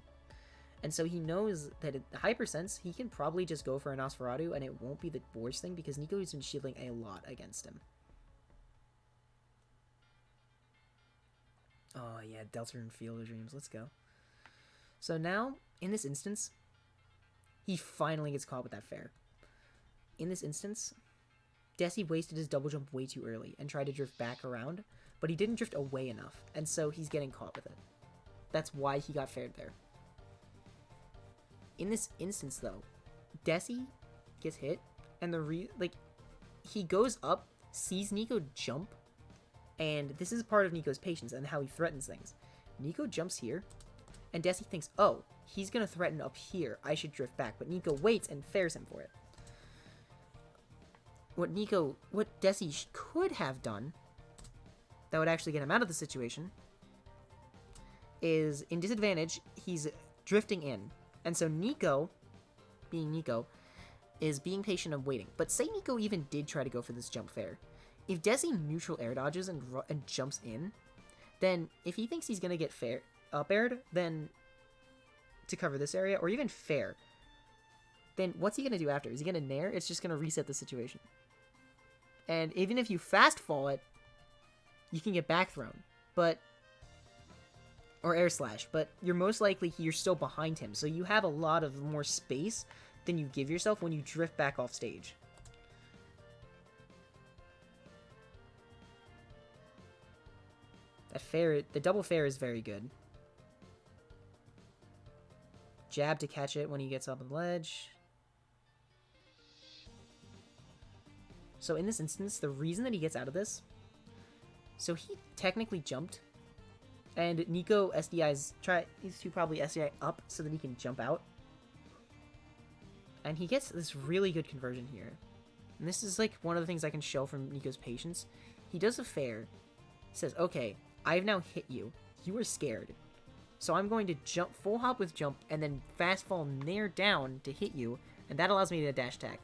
And so he knows that at Hypersense, he can probably just go for a Nosferatu, and it won't be the worst thing, because Nico has been shielding a lot against him. Oh, yeah, Deltarune Field of Dreams. Let's go. So now, in this instance, he finally gets caught with that fair. In this instance, Desi wasted his double jump way too early and tried to drift back around, but he didn't drift away enough, and so he's getting caught with it. That's why he got faired there. In this instance, though, Desi gets hit, and he goes up, sees Nico jump, and this is part of Nico's patience and how he threatens things. Nico jumps here, and Desi thinks, oh, he's gonna threaten up here, I should drift back, but Nico waits and fairs him for it. What Desi could have done that would actually get him out of the situation is, in disadvantage, he's drifting in. And so Nico, being Nico, is being patient and waiting. But say Nico even did try to go for this jump fair. If Desi neutral air dodges and jumps in, then if he thinks he's going to get up aired, then to cover this area, or even fair, then what's he going to do after? Is he going to nair? It's just going to reset the situation. And even if you fast fall it, you can get back thrown. Or air slash, but you're most likely you're still behind him, so you have a lot of more space than you give yourself when you drift back off stage. The double fair is very good. Jab to catch it when he gets up on the ledge. So in this instance, the reason that he gets out of this, so he technically jumped, and Nico needs to probably SDI up so that he can jump out. And he gets this really good conversion here. And this is like one of the things I can show from Nico's patience. He does a fair. He says, okay, I've now hit you. You are scared. So I'm going to jump, full hop with jump, and then fast fall nair down to hit you, and that allows me to dash attack.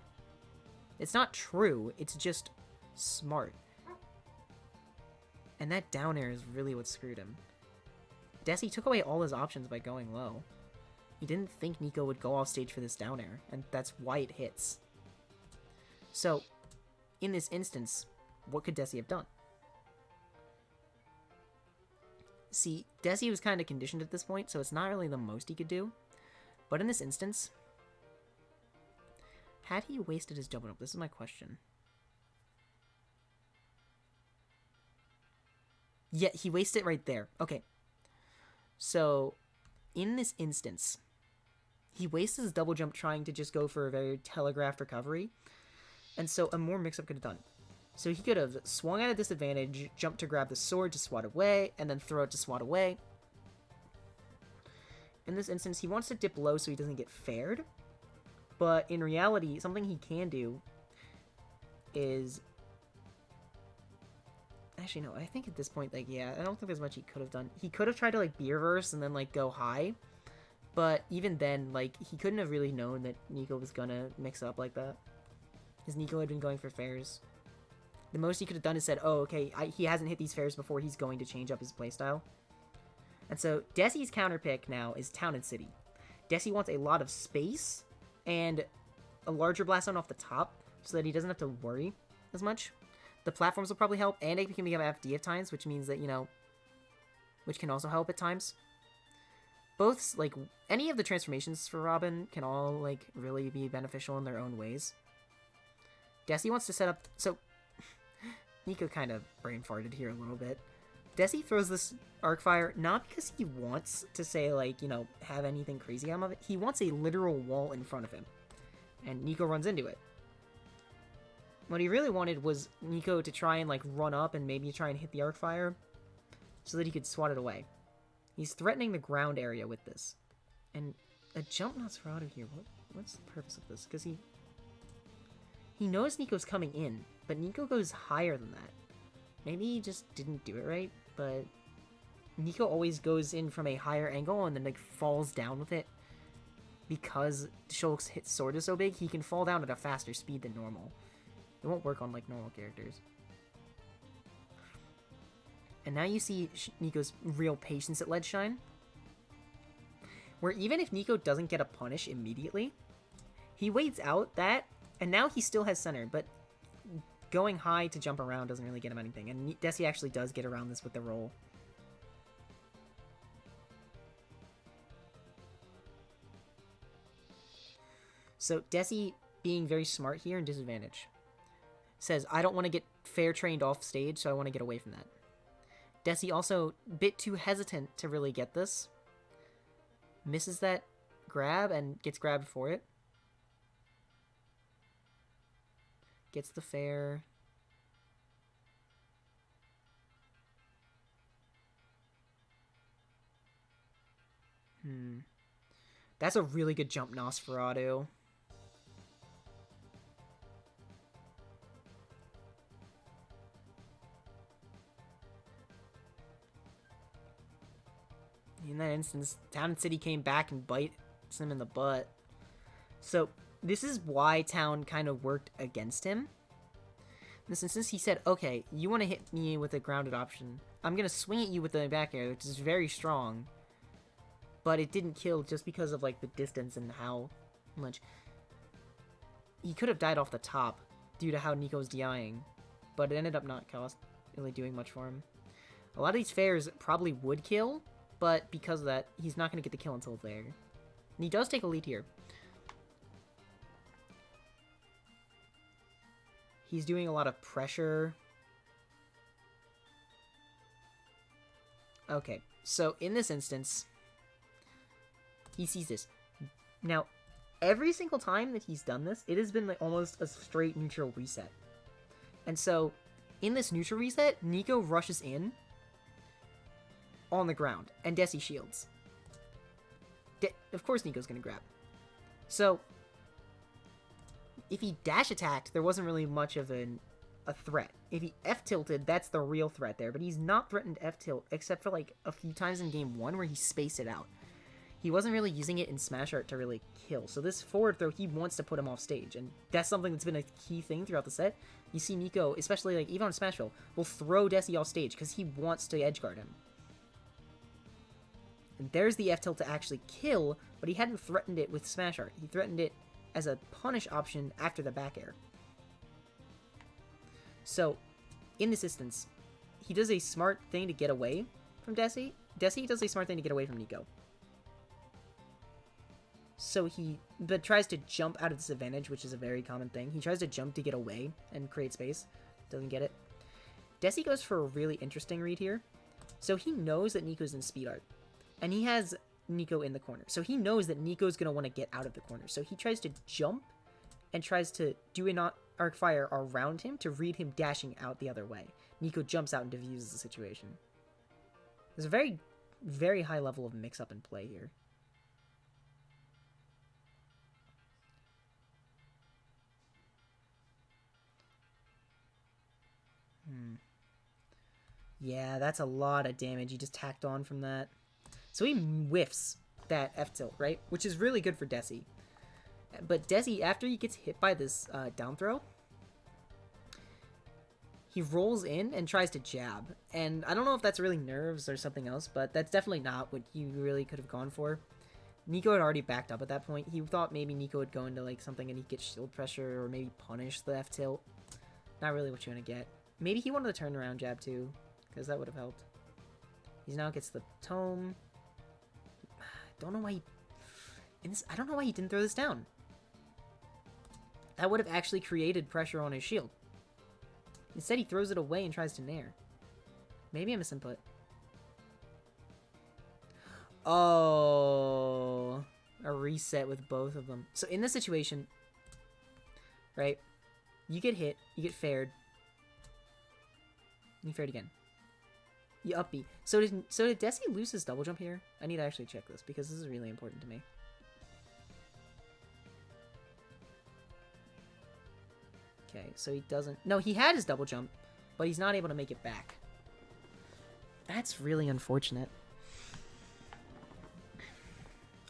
It's not true, it's just smart. And that down air is really what screwed him. Desi took away all his options by going low. He didn't think Nico would go off stage for this down air, and that's why it hits. So, in this instance, what could Desi have done? See, Desi was kind of conditioned at this point, so it's not really the most he could do. But in this instance, had he wasted his double jump? This is my question. Yeah, he wasted it right there. Okay. So, in this instance, he wastes his double jump trying to just go for a very telegraphed recovery. And so a more mix-up could have done. So he could have swung at a disadvantage, jumped to grab the sword to swat away, and then throw it to swat away. In this instance, he wants to dip low so he doesn't get faired. But in reality, something he can do is... Actually, no, I think at this point, like, yeah, I don't think there's much he could have done. He could have tried to, like, B-reverse and then, like, go high. But even then, like, he couldn't have really known that Nico was gonna mix up like that. Because Nico had been going for fairs. The most he could have done is said, oh, okay, he hasn't hit these fairs before, he's going to change up his playstyle. And so, Desi's counter pick now is Town and City. Desi wants a lot of space and a larger blast zone off the top so that he doesn't have to worry as much. The platforms will probably help, and it can become FD at times, which means that, you know, which can also help at times. Both, like, any of the transformations for Robin can all, like, really be beneficial in their own ways. Desi wants to set up, so, Nico kind of brain farted here a little bit. Desi throws this arc fire not because he wants to say, like, you know, have anything crazy out of it. He wants a literal wall in front of him. And Nico runs into it. What he really wanted was Nico to try and, like, run up and maybe try and hit the arc fire so that he could swat it away. He's threatening the ground area with this. And a jump Nosferatu here, what's the purpose of this? Because he knows Nico's coming in, but Nico goes higher than that. Maybe he just didn't do it right, but Nico always goes in from a higher angle and then like falls down with it. Because Shulk's hit sword is so big, he can fall down at a faster speed than normal. It won't work on like normal characters. And now you see Nico's real patience at Ledge Shine. Where even if Nico doesn't get a punish immediately, he waits out that, and now he still has center, but going high to jump around doesn't really get him anything. And Desi actually does get around this with the roll. So Desi, being very smart here and disadvantage, says, I don't want to get fair trained off stage, so I want to get away from that. Desi also a bit too hesitant to really get this. Misses that grab and gets grabbed for it. Gets the fair. That's a really good jump, Nosferatu. In that instance, Town and City came back and bites him in the butt. So this is why Town kind of worked against him. In this instance, he said, okay, you want to hit me with a grounded option. I'm going to swing at you with the back air, which is very strong. But it didn't kill just because of like the distance and how much. He could have died off the top due to how Nico's DIing. But it ended up not really doing much for him. A lot of these fairs probably would kill. But because of that, he's not going to get the kill until there. And he does take a lead here. He's doing a lot of pressure. Okay, so in this instance, he sees this. Now, every single time that he's done this, it has been like almost a straight neutral reset. And so, in this neutral reset, Nico rushes in on the ground, and Desi shields. Of course Nico's gonna grab. So, if he dash attacked, there wasn't really much of a threat. If he F-tilted, that's the real threat there, but he's not threatened F-tilt, except for like a few times in game 1 where he spaced it out. He wasn't really using it in Smash Art to really kill, so this forward throw, he wants to put him off stage, and that's something that's been a key thing throughout the set. You see Nico, especially like even on Smashville, will throw Desi off stage because he wants to edgeguard him. And there's the F-tilt to actually kill, but he hadn't threatened it with Smash Art. He threatened it as a punish option after the back air. So, in this instance, he does a smart thing to get away from Desi. Desi does a smart thing to get away from Nico. So but tries to jump out of disadvantage, which is a very common thing. He tries to jump to get away and create space. Doesn't get it. Desi goes for a really interesting read here. So he knows that Nico's in speed art. And he has Nico in the corner. So he knows that Nico's going to want to get out of the corner. So he tries to jump and tries to do an arc fire around him to read him dashing out the other way. Nico jumps out and diffuses the situation. There's a very, very high level of mix-up and play here. Yeah, that's a lot of damage he just tacked on from that. So he whiffs that F-tilt, right? Which is really good for Desi. But Desi, after he gets hit by this down throw, he rolls in and tries to jab. And I don't know if that's really nerves or something else, but that's definitely not what you really could have gone for. Nico had already backed up at that point. He thought maybe Nico would go into like something and he'd get shield pressure or maybe punish the F-tilt. Not really what you want to get. Maybe he wanted the turnaround jab too, because that would have helped. He now gets the tome. Don't know why I don't know why he didn't throw this down. That would have actually created pressure on his shield. Instead, he throws it away and tries to nair. Maybe I misinput. Oh, a reset with both of them. So in this situation, right, you get hit, you get faired, you faired again. You up B. So did Desi lose his double jump here? I need to actually check this because this is really important to me. Okay, so he doesn't... No, he had his double jump, but he's not able to make it back. That's really unfortunate.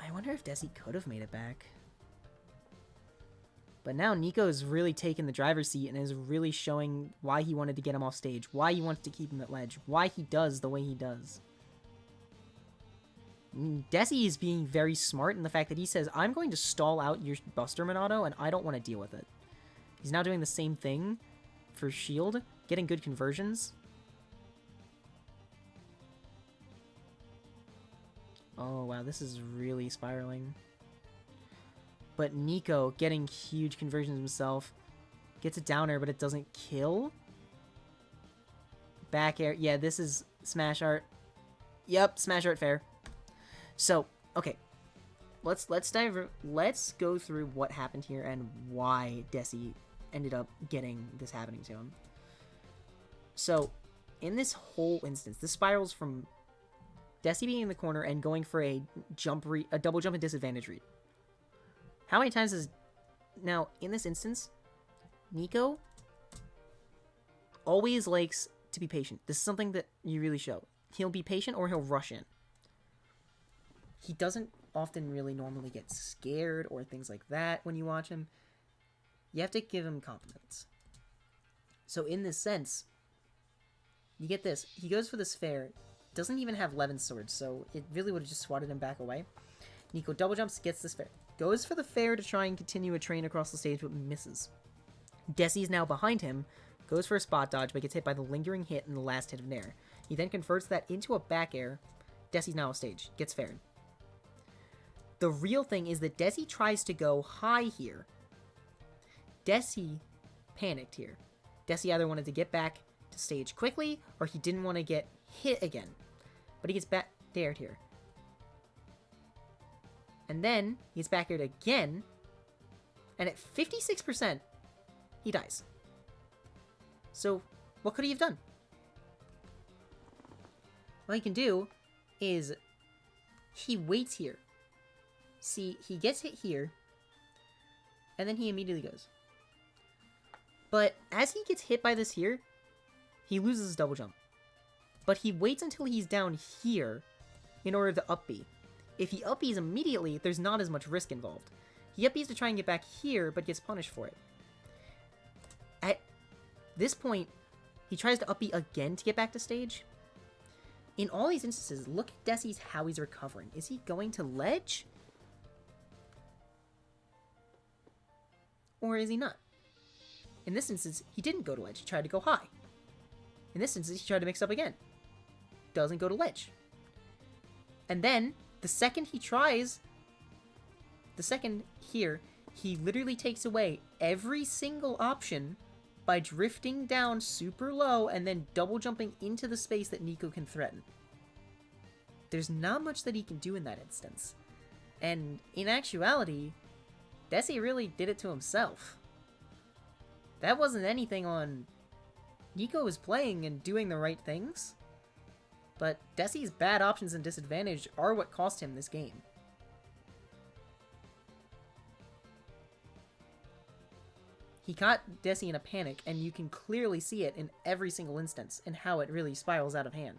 I wonder if Desi could have made it back. But now Nico is really taking the driver's seat and is really showing why he wanted to get him off stage, why he wants to keep him at ledge, why he does the way he does. Desi is being very smart in the fact that he says, I'm going to stall out your Buster Monado and I don't want to deal with it. He's now doing the same thing for shield, getting good conversions. Oh wow, this is really spiraling. But Nico getting huge conversions himself. Gets a down air, but it doesn't kill. Back air. Yeah, this is smash art. Yep, smash art fair. So, okay. Let's go through what happened here and why Desi ended up getting this happening to him. So, in this whole instance, this spirals from Desi being in the corner and going for a double jump and disadvantage read. How many times is... Now, in this instance, Nico always likes to be patient. This is something that you really show. He'll be patient or he'll rush in. He doesn't often really normally get scared or things like that when you watch him. You have to give him compliments. So in this sense, you get this. He goes for this fair. Doesn't even have Levin's sword, so it really would have just swatted him back away. Nico double jumps, gets this fair. Goes for the fair to try and continue a train across the stage, but misses. Desi's now behind him, goes for a spot dodge, but gets hit by the lingering hit in the last hit of Nair. He then converts that into a back air. Desi's now off stage, gets faired. The real thing is that Desi tries to go high here. Desi panicked here. Desi either wanted to get back to stage quickly, or he didn't want to get hit again. But he gets back dared here. And then he gets back aired again. And at 56%, he dies. So, what could he have done? What he can do is he waits here. See, he gets hit here, and then he immediately goes. But as he gets hit by this here, he loses his double jump. But he waits until he's down here in order to up B. If he up B's immediately, there's not as much risk involved. He up B's to try and get back here, but gets punished for it. At this point, he tries to up B again to get back to stage. In all these instances, look at Desi's how he's recovering. Is he going to ledge? Or is he not? In this instance, he didn't go to ledge. He tried to go high. In this instance, he tried to mix up again. Doesn't go to ledge. And then, the second he tries, the second here, he literally takes away every single option by drifting down super low and then double jumping into the space that Nico can threaten. There's not much that he can do in that instance. And in actuality, Desi really did it to himself. That wasn't anything on... Nico was playing and doing the right things, but Desi's bad options and disadvantage are what cost him this game. He caught Desi in a panic, and you can clearly see it in every single instance, and how it really spirals out of hand.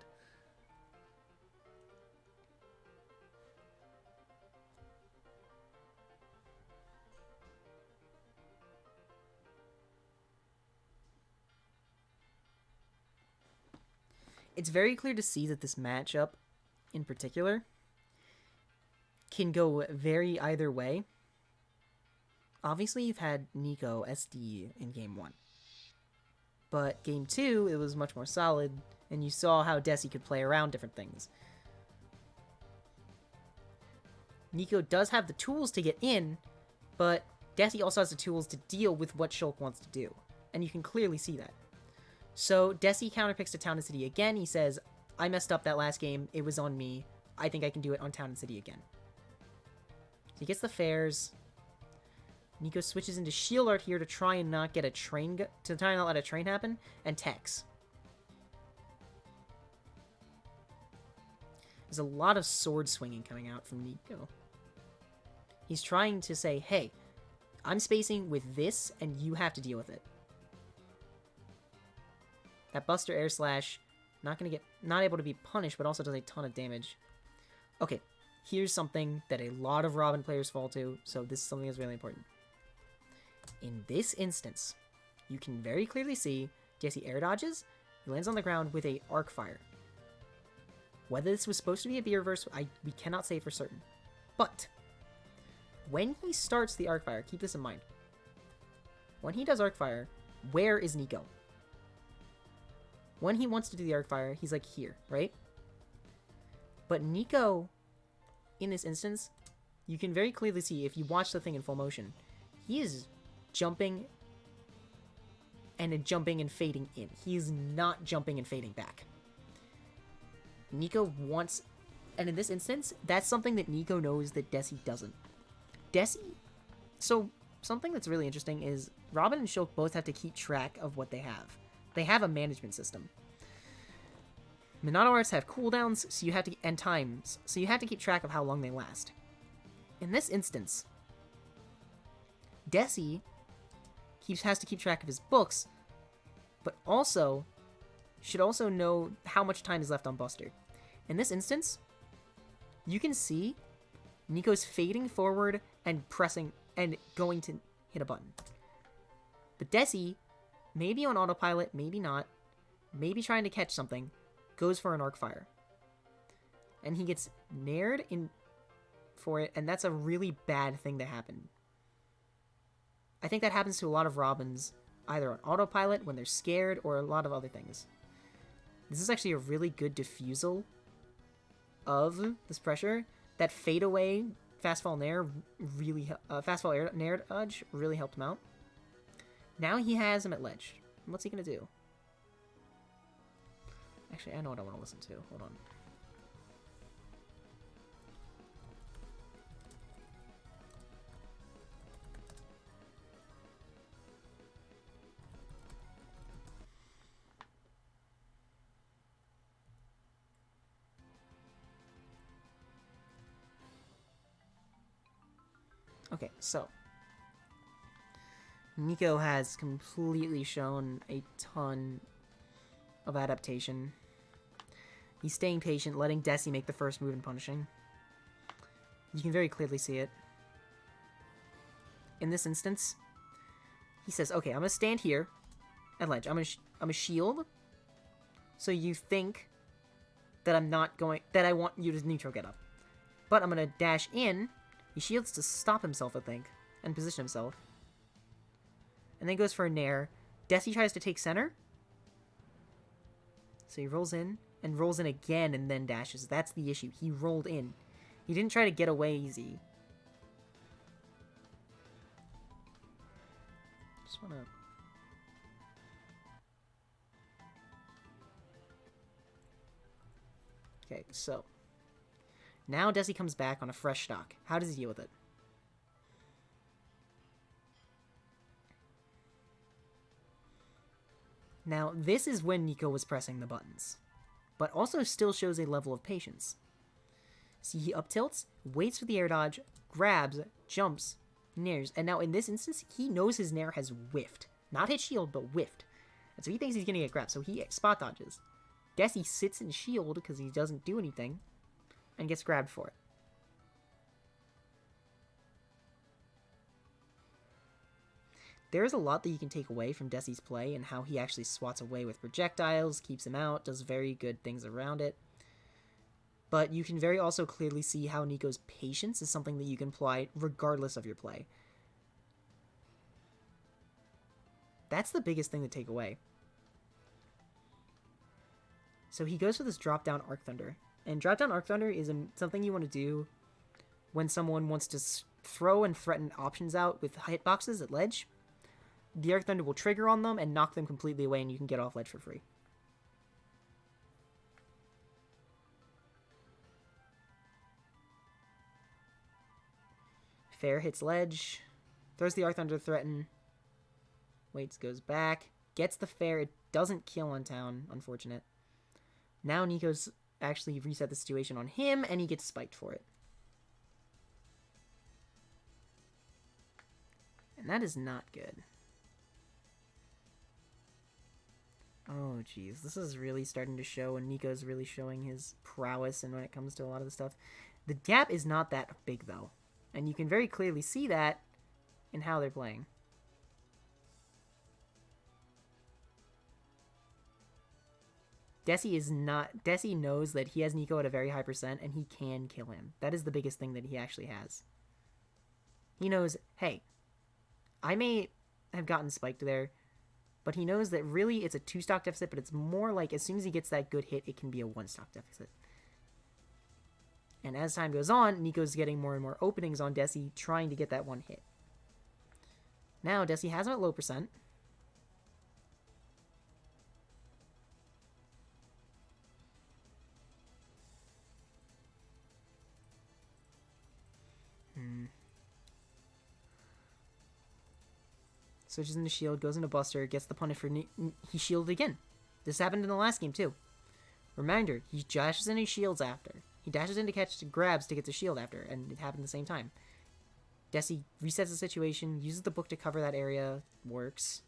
It's very clear to see that this matchup, in particular, can go very either way. Obviously, you've had Nico SD in Game 1. But Game 2, it was much more solid, and you saw how Desi could play around different things. Nico does have the tools to get in, but Desi also has the tools to deal with what Shulk wants to do. And you can clearly see that. So, Desi counterpicks to Town and City again. He says, I messed up that last game. It was on me. I think I can do it on Town and City again. So he gets the fairs. Nico switches into shield art here to try and not get a train, to try and not let a train happen, and techs. There's a lot of sword swinging coming out from Nico. He's trying to say, hey, I'm spacing with this, and you have to deal with it. That Buster Air Slash, not able to be punished, but also does a ton of damage. Okay, here's something that a lot of Robin players fall to, so this is something that's really important. In this instance, you can very clearly see Jesse air dodges, he lands on the ground with a Arc Fire. Whether this was supposed to be a B reverse, we cannot say for certain. But when he starts the Arc Fire, keep this in mind. When he does Arc Fire, where is Nico? When he wants to do the Arc Fire, he's like here, right? But Nico, in this instance, you can very clearly see, if you watch the thing in full motion, he is jumping and fading in. He is not jumping and fading back. Nico wants, and in this instance, that's something that Nico knows that Desi doesn't. So something that's really interesting is Robin and Shulk both have to keep track of what they have. They have a management system. Minato arts have cooldowns, so you have to, and times, so you have to keep track of how long they last. In this instance, Desi has to keep track of his books, but also should also know how much time is left on Buster. In this instance, you can see Nico's fading forward and pressing and going to hit a button. But Desi, maybe on autopilot, maybe not, maybe trying to catch something, goes for an Arc Fire. And he gets nared in for it, and that's a really bad thing to happen. I think that happens to a lot of Robins, either on autopilot, when they're scared, or a lot of other things. This is actually a really good diffusal of this pressure. That fade away fastfall nair really fastfall air nair dodge really helped him out. Now he has him at ledge. What's he gonna do? Actually, I know what I want to listen to. Hold on. Okay, so Nico has completely shown a ton of adaptation. He's staying patient, letting Desi make the first move and punishing. You can very clearly see it. In this instance, he says, okay, I'm going to stand here at ledge. I'm going to shield, so you think that that I want you to neutral get up. But I'm going to dash in. He shields to stop himself, I think, and position himself. And then goes for a nair. Desi tries to take center. So he rolls in, and rolls in again, and then dashes. That's the issue. He rolled in. He didn't try to get away easy. Just wanna... Okay, so... Now Desi comes back on a fresh stock. How does he deal with it? Now, this is when Nico was pressing the buttons, but also still shows a level of patience. See, he up tilts, waits for the air dodge, grabs, jumps, nairs, and now in this instance, he knows his nair has whiffed. Not hit shield, but whiffed. And so he thinks he's gonna get grabbed, so he spot dodges. Desi sits in shield because he doesn't do anything, and gets grabbed for it. There is a lot that you can take away from Desi's play and how he actually swats away with projectiles, keeps him out, does very good things around it. But you can very also clearly see how Nico's patience is something that you can apply regardless of your play. That's the biggest thing to take away. So he goes for this drop-down Arc Thunder. And drop-down Arc Thunder is something you want to do when someone wants to throw and threaten options out with hitboxes at ledge. The Arc Thunder will trigger on them and knock them completely away, and you can get off ledge for free. Fair hits ledge, throws the Arc Thunder to threaten, waits, goes back, gets the fair. It doesn't kill on town, unfortunate. Now Nico's actually reset the situation on him, and he gets spiked for it. And that is not good. Oh, jeez. This is really starting to show, and Nico's really showing his prowess and when it comes to a lot of the stuff. The gap is not that big, though. And you can very clearly see that in how they're playing. Desi knows that he has Nico at a very high percent, and he can kill him. That is the biggest thing that he actually has. He knows, hey, I may have gotten spiked there, but he knows that really it's a 2-stock deficit, but it's more like as soon as he gets that good hit, it can be a 1-stock deficit. And as time goes on, Nico's getting more and more openings on Desi, trying to get that one hit. Now, Desi has him at low percent. Switches into shield, goes into Buster, gets the punish for... He shielded again. This happened in the last game, too. Reminder, he dashes into shields after. He dashes in to catch grabs to get the shield after, and it happened at the same time. Desi resets the situation, uses the book to cover that area, works.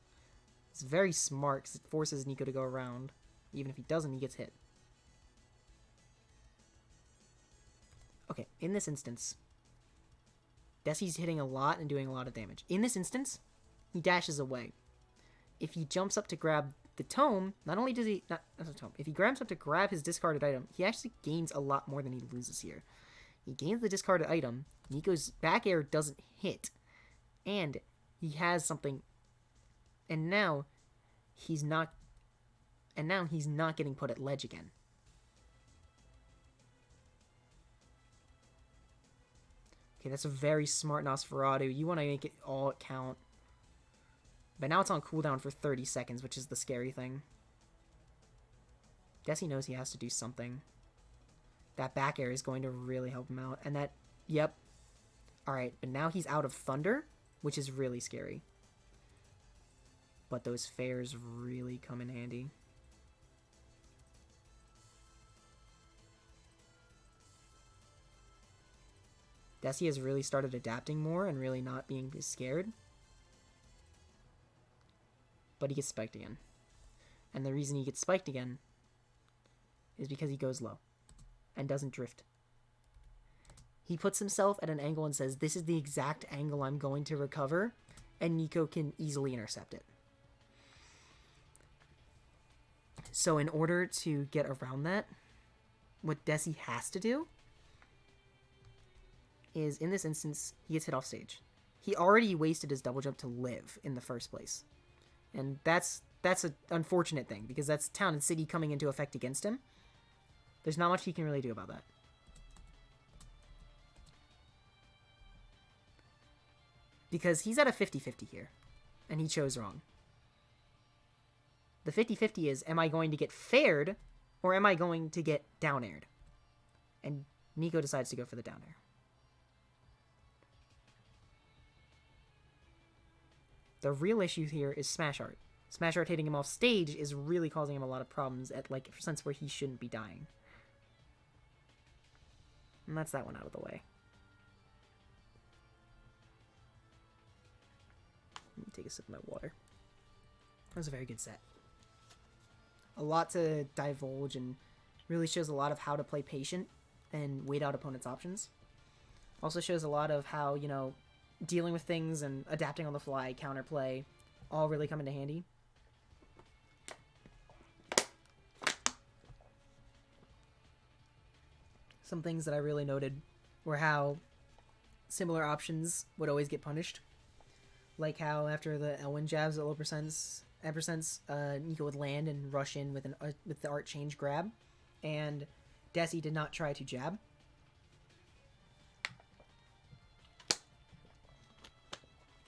It's very smart because it forces Nico to go around. Even if he doesn't, he gets hit. Okay, in this instance, Desi's hitting a lot and doing a lot of damage. In this instance, he dashes away. If he jumps up to grab the tome, not only does he... Not the tome. If he grabs up to grab his discarded item, he actually gains a lot more than he loses here. He gains the discarded item. Nico's back air doesn't hit. And he has something... And now he's not... And now he's not getting put at ledge again. Okay, that's a very smart Nosferatu. You want to make it all count. But now it's on cooldown for 30 seconds, which is the scary thing. Desi knows he has to do something. That back air is going to really help him out. And that, yep. Alright, but now he's out of Thunder, which is really scary. But those fares really come in handy. Desi has really started adapting more and really not being scared. But he gets spiked again. And the reason he gets spiked again is because he goes low and doesn't drift. He puts himself at an angle and says, this is the exact angle I'm going to recover, and Nico can easily intercept it. So in order to get around that, what Desi has to do is, in this instance, he gets hit off stage. He already wasted his double jump to live in the first place. And that's an unfortunate thing, because that's Town and City coming into effect against him. There's not much he can really do about that. Because he's at a 50-50 here, and he chose wrong. The 50-50 is, am I going to get fared, or am I going to get down-aired? And Nico decides to go for the down air. The real issue here is Smash Art. Smash Art hitting him off stage is really causing him a lot of problems at, like, a sense where he shouldn't be dying. And that's that one out of the way. Let me take a sip of my water. That was a very good set. A lot to divulge and really shows a lot of how to play patient and wait out opponents' options. Also shows a lot of how, you know, dealing with things and adapting on the fly, counterplay, all really come into handy. Some things that I really noted were how similar options would always get punished. Like how after the Elwyn jabs at low percents, Nico would land and rush in with with the art change grab, and Desi did not try to jab.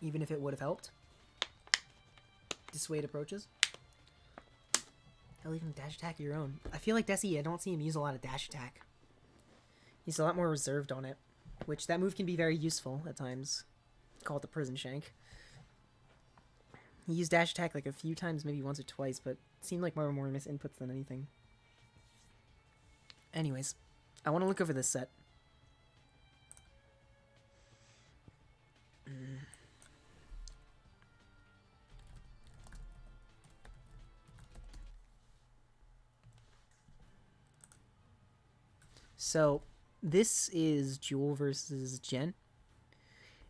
Even if it would have helped. Dissuade approaches. Hell, even dash attack your own. I feel like Desi, I don't see him use a lot of dash attack. He's a lot more reserved on it, which that move can be very useful at times. Call it the prison shank. He used dash attack like a few times, maybe once or twice, but it seemed like more miss inputs than anything. Anyways, I want to look over this set. So this is Jewel versus Jen.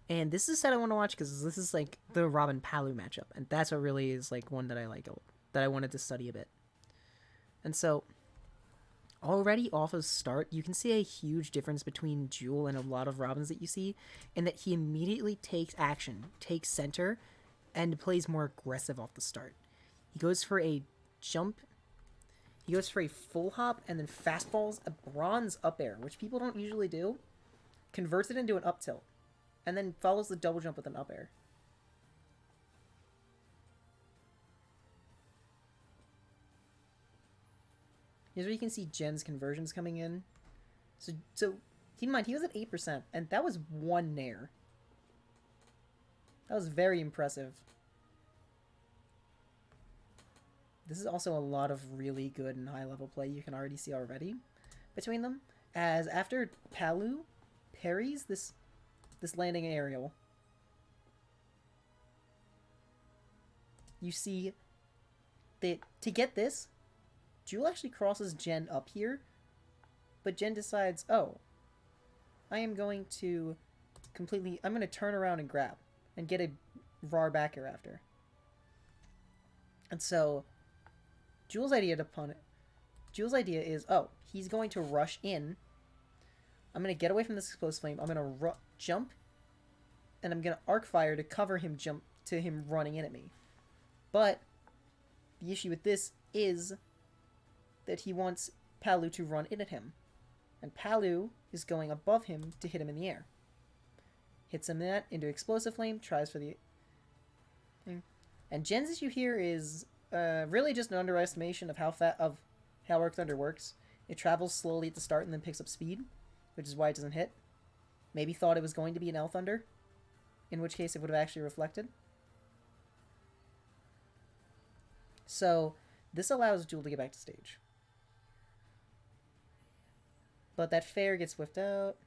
And this is a set I want to watch because this is like the Robin Palu matchup. And that's what really is like one that I like, that I wanted to study a bit. And so already off of start, you can see a huge difference between Jewel and a lot of Robins that you see, in that he immediately takes action, takes center, and plays more aggressive off the start. He goes for a jump, he goes for a full hop, and then fastballs a bronze up air, which people don't usually do, converts it into an up tilt, and then follows the double jump with an up air. Here's where you can see Jen's conversions coming in. So keep in mind, he was at 8%, and that was one nair. That was very impressive. This is also a lot of really good and high-level play you can already see already between them. As after Palu parries this landing aerial, you see that to get this, Jewel actually crosses Jen up here, but Jen decides, oh, I'm going to turn around and grab and get a RAR back air after. And so Jewel's idea is, oh, he's going to rush in. I'm going to get away from this explosive flame. I'm going to jump, and I'm going to arc fire to cover him jump to him running in at me. But the issue with this is that he wants Palu to run in at him. And Palu is going above him to hit him in the air. Hits him into explosive flame, tries for the thing. And Jen's issue here is really just an underestimation of how Arc Thunder works. It travels slowly at the start and then picks up speed, which is why it doesn't hit. Maybe thought it was going to be an L Thunder, in which case it would have actually reflected. So this allows Jewel to get back to stage. But that fair gets whiffed out.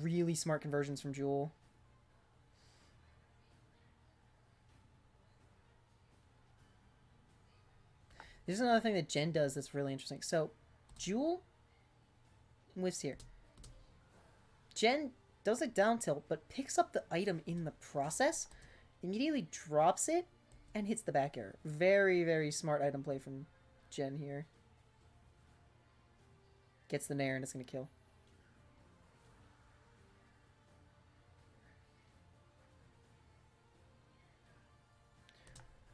Really smart conversions from Jewel. There's another thing that Jen does that's really interesting. So, Jewel whiffs here. Jen does a down tilt, but picks up the item in the process, immediately drops it, and hits the back air. Very, very smart item play from Jen here. Gets the nair and it's going to kill.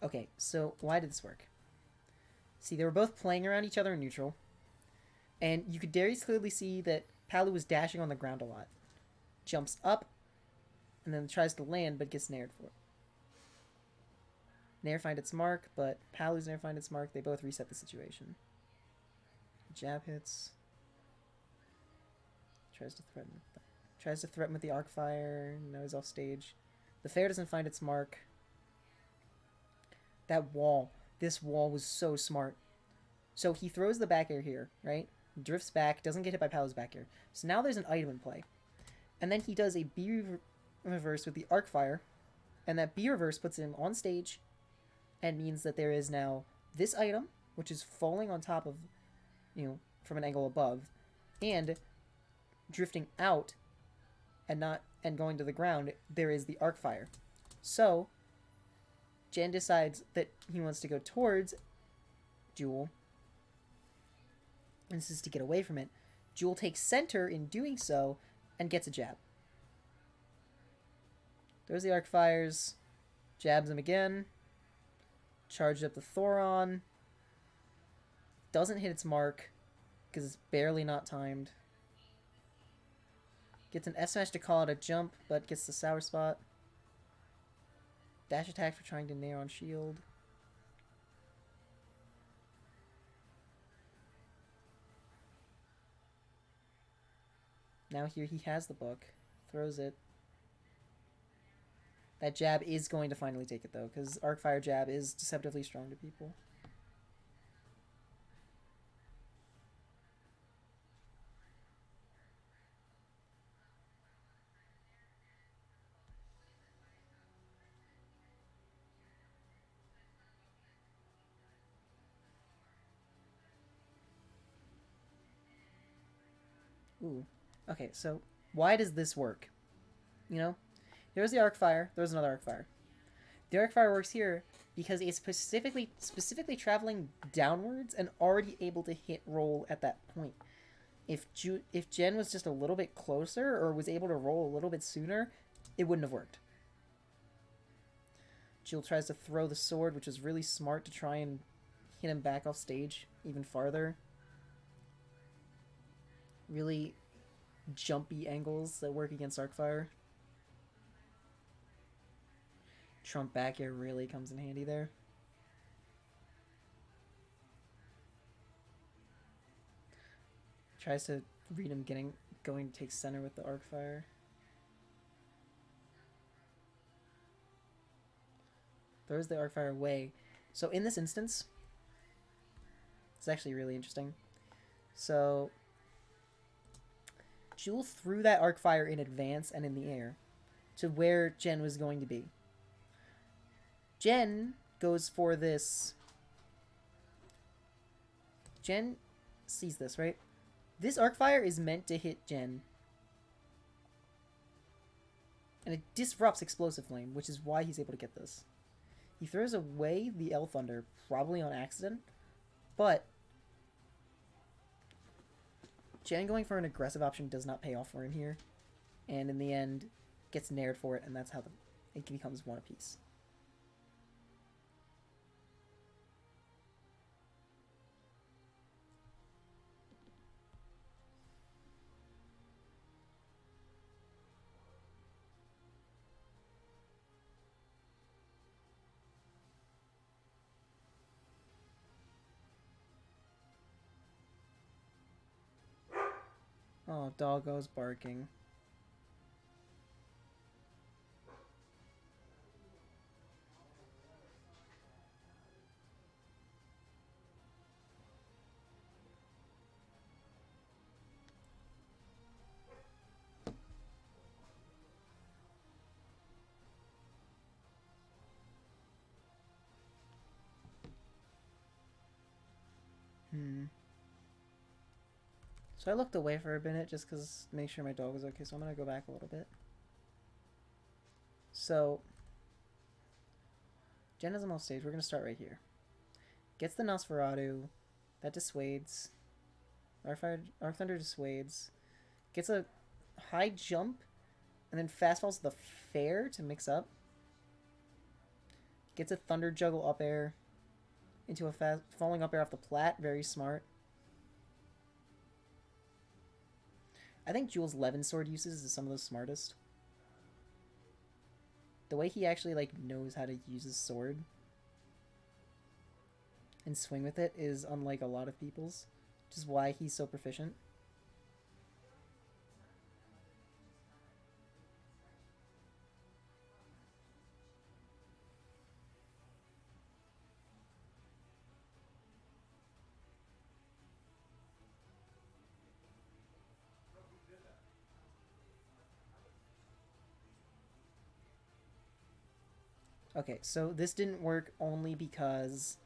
Okay, so why did this work? See, they were both playing around each other in neutral, and you could very clearly see that Palu was dashing on the ground a lot. Jumps up, and then tries to land, but gets naired for it. Nair find its mark, but Palu's nair find its mark. They both reset the situation. Jab hits. Tries to threaten with the arc fire. Now he's off stage. The fair doesn't find its mark. That wall. This wall was so smart. So he throws the back air here, right? Drifts back, doesn't get hit by Palu's back air. So now there's an item in play. And then he does a B reverse with the arc fire. And that B reverse puts him on stage and means that there is now this item, which is falling on top of, from an angle above, and drifting out and going to the ground, there is the arc fire. So Jen decides that he wants to go towards Jewel, and this is to get away from it. Jewel takes center in doing so and gets a jab. Throws the arc fires, jabs him again, charges up the Thoron, doesn't hit its mark because it's barely not timed. Gets an S smash to call it a jump, but gets the sour spot. Dash attack for trying to nair on shield. Now here he has the book. Throws it. That jab is going to finally take it, though, because Arcfire jab is deceptively strong to people. Ooh. Okay, so why does this work? You know, there's the arc fire. There's another arc fire. The arc fire works here because it's specifically traveling downwards and already able to hit roll at that point. If Jen was just a little bit closer or was able to roll a little bit sooner, it wouldn't have worked. Jill tries to throw the sword, which is really smart to try and hit him back off stage even farther. Really jumpy angles that work against Arcfire. Trump back air really comes in handy there. Tries to read him going to take center with the Arcfire. Throws the Arcfire away. So in this instance, it's actually really interesting. So Jewel threw that Arcfire in advance and in the air to where Jen was going to be. Jen goes for this. Jen sees this, right? This Arcfire is meant to hit Jen. And it disrupts Explosive Flame, which is why he's able to get this. He throws away the L Thunder, probably on accident, but Jen going for an aggressive option does not pay off for him here, and in the end, gets nared for it, and that's how it becomes one apiece. Oh, doggo's barking. So I looked away for a minute just because make sure my dog was okay, so I'm going to go back a little bit. So, Jen has the most stage. We're going to start right here. Gets the Nosferatu. That dissuades. Arc Thunder dissuades. Gets a high jump. And then fast falls the fair to mix up. Gets a Thunder Juggle up air. Into a fast falling up air off the plat. Very smart. I think Jewel's Levin Sword uses is some of the smartest. The way he actually knows how to use his sword and swing with it is unlike a lot of people's, which is why he's so proficient. Okay, so this didn't work only because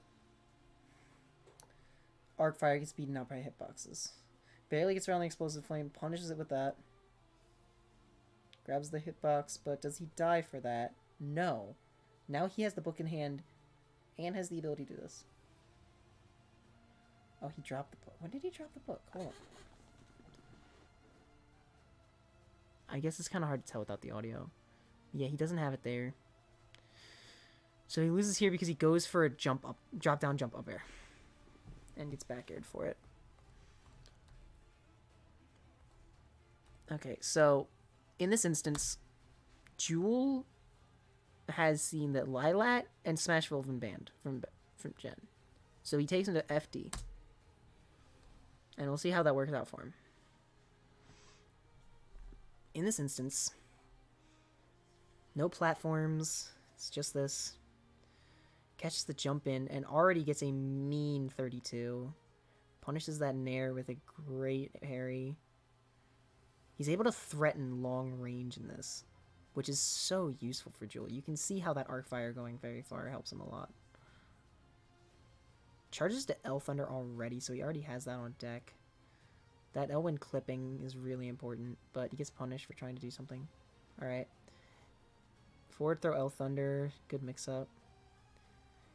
Arcfire gets beaten out by hitboxes. Barely gets around the Explosive Flame, punishes it with that. Grabs the hitbox, but does he die for that? No. Now he has the book in hand and has the ability to do this. Oh, he dropped the book. When did he drop the book? Hold on. I guess it's kind of hard to tell without the audio. Yeah, he doesn't have it there. So he loses here because he goes for a drop down, jump up air. And gets back aired for it. Okay, so in this instance, Jewel has seen that Lilat and Smashville have been banned from Jen. So he takes him to FD. And we'll see how that works out for him. In this instance, no platforms. It's just this. Catches the jump in and already gets a mean 32. Punishes that nair with a great parry. He's able to threaten long range in this, which is so useful for Jewel. You can see how that Arcfire going very far helps him a lot. Charges to L Thunder already, so he already has that on deck. That Elwyn clipping is really important, but he gets punished for trying to do something. Alright. Forward throw El Thunder. Good mix-up.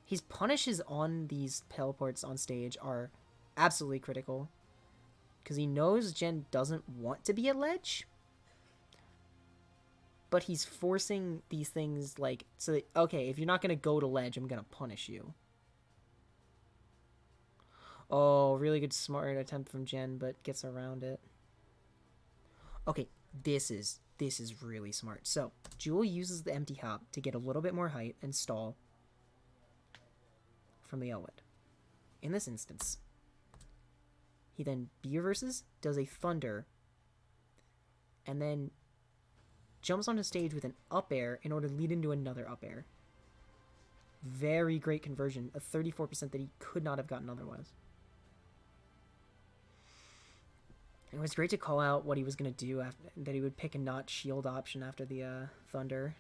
His punishes on these teleports on stage are absolutely critical. Because he knows Jen doesn't want to be at ledge. But he's forcing these things like... So that, okay, if you're not going to go to ledge, I'm going to punish you. Oh, really good smart attempt from Jen, but gets around it. Okay, this is really smart. So, Jewel uses the empty hop to get a little bit more height and stall from the Elwood. In this instance, he then B-reverses, does a Thunder, and then jumps onto stage with an up air in order to lead into another up air. Very great conversion, a 34% that he could not have gotten otherwise. It was great to call out what he was going to do, after that he would pick a not shield option after the Thunder.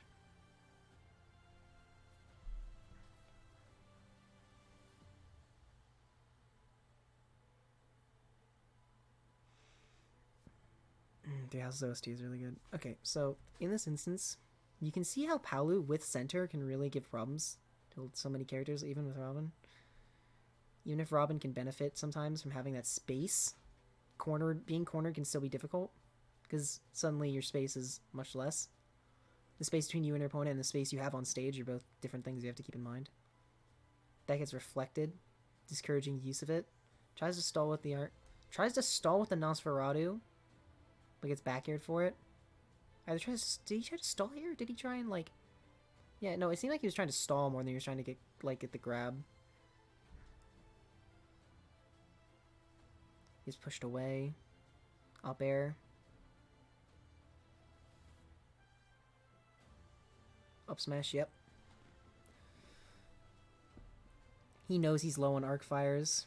The House OST is really good. Okay, so in this instance, you can see how Palu with center can really give problems to so many characters, even with Robin. Even if Robin can benefit sometimes from having that space, being cornered can still be difficult, because suddenly your space is much less. The space between you and your opponent and the space you have on stage are both different things you have to keep in mind. That gets reflected, discouraging use of it. Tries to stall with the art. Tries to stall with the Nosferatu, but gets back aired for it. Did he try to stall here? Did he try and like... Yeah, no, it seemed like he was trying to stall more than he was trying to get the grab. He's pushed away. Up air. Up smash, yep. He knows he's low on arc fires.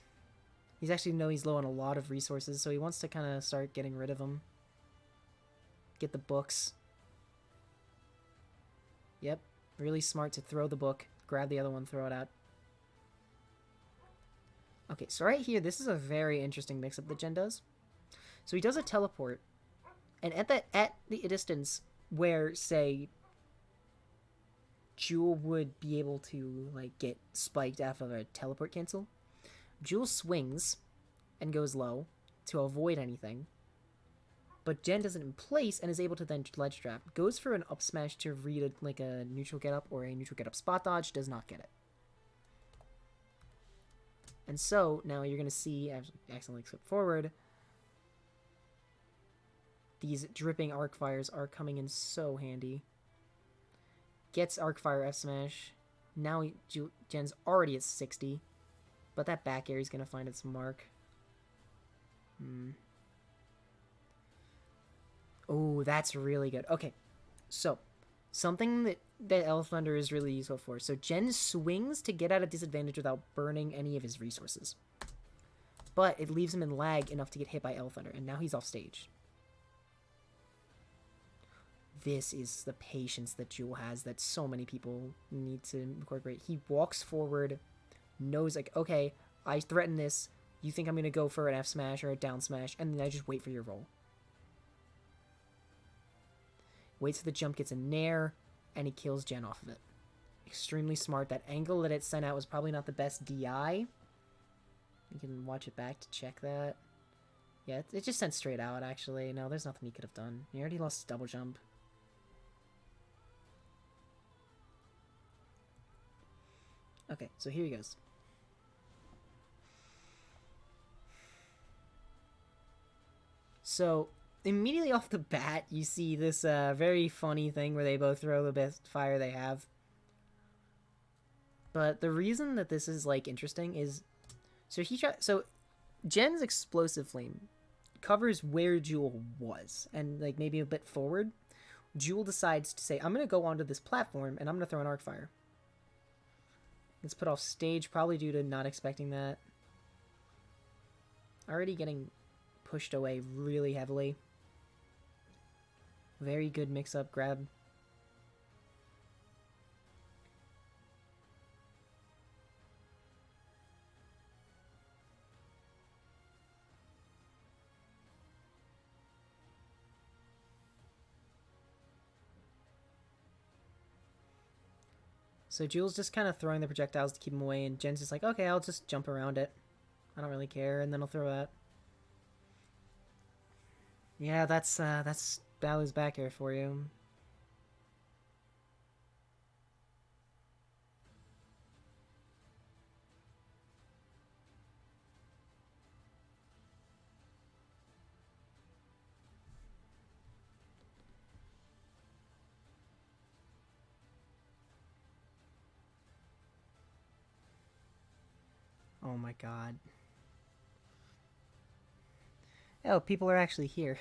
He's actually he's low on a lot of resources, so he wants to kind of start getting rid of them. Get the books. Yep, really smart to throw the book, grab the other one, throw it out. Okay, so right here, this is a very interesting mix-up that Jen does. So he does a teleport, and at the distance where, say, Jewel would be able to like get spiked off of a teleport cancel, Jewel swings and goes low to avoid anything. But Jen does it in place and is able to then ledge trap. Goes for an up smash to read like a neutral get up or a neutral get up spot dodge, does not get it. And so now you're going to see, I accidentally skip forward, these dripping arc fires are coming in so handy. Gets arc fire F smash. Now Jen's already at 60, but that back air is going to find its mark. Oh, that's really good. Okay, so something that El Thunder is really useful for. So Jen swings to get at a disadvantage without burning any of his resources. But it leaves him in lag enough to get hit by El Thunder, and now he's off stage. This is the patience that Jewel has that so many people need to incorporate. He walks forward, knows like, okay, I threaten this. You think I'm going to go for an F smash or a down smash, and then I just wait for your roll. Waits for the jump, gets a nair, and he kills Jen off of it. Extremely smart. That angle that it sent out was probably not the best DI. You can watch it back to check that. Yeah, it just sent straight out, actually. No, there's nothing he could have done. He already lost his double jump. Okay, so here he goes. So, immediately off the bat, you see this very funny thing where they both throw the best fire they have. But the reason that this is, like, interesting is... So Jen's Explosive Flame covers where Jewel was, and, like, maybe a bit forward. Jewel decides to say, I'm going to go onto this platform, and I'm going to throw an arc fire. It's put off stage, probably due to not expecting that. Already getting pushed away really heavily. Very good mix-up grab. So Jules just kind of throwing the projectiles to keep him away, and Jen's just like, okay, I'll just jump around it. I don't really care, and then I'll throw that. Yeah, that's Balu's back air for you. Oh my god. Oh, people are actually here.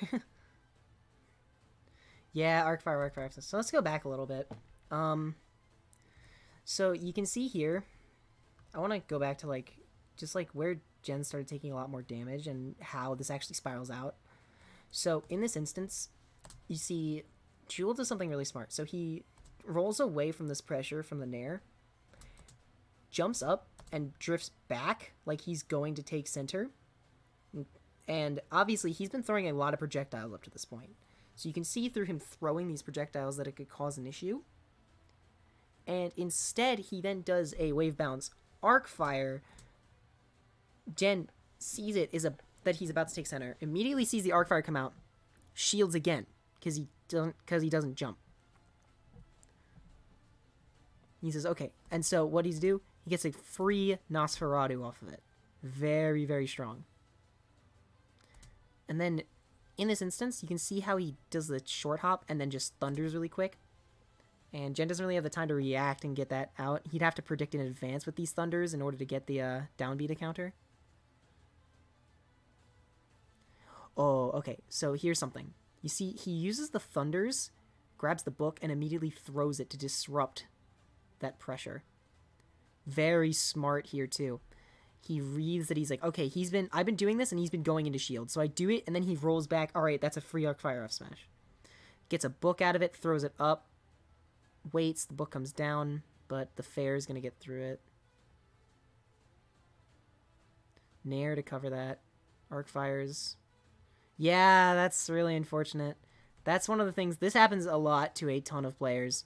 Yeah, arc fire. So let's go back a little bit. So you can see here, I want to go back to just where Jen started taking a lot more damage and how this actually spirals out. So in this instance, you see Jewel does something really smart. So he rolls away from this pressure from the Nair, jumps up, and drifts back like he's going to take center. And obviously, he's been throwing a lot of projectiles up to this point. So you can see through him throwing these projectiles that it could cause an issue. And instead, he then does a wave bounce arc fire. Jen sees it that he's about to take center. Immediately sees the arc fire come out. Shields again because he doesn't jump. He says, okay. And so what does he do? He gets a free Nosferatu off of it. Very, very strong. And then in this instance, you can see how he does the short hop and then just thunders really quick. And Jen doesn't really have the time to react and get that out. He'd have to predict in advance with these thunders in order to get the downbeat to counter. Oh, okay. So here's something. You see, he uses the thunders, grabs the book, and immediately throws it to disrupt that pressure. Very smart here, too. He reads that he's like, okay, I've been doing this, and he's been going into shield. So I do it, and then he rolls back. All right, that's a free arc fire off smash. Gets a book out of it, throws it up, waits, the book comes down, but the fair is going to get through it. Nair to cover that. Arc fires. Yeah, that's really unfortunate. That's one of the things. This happens a lot to a ton of players.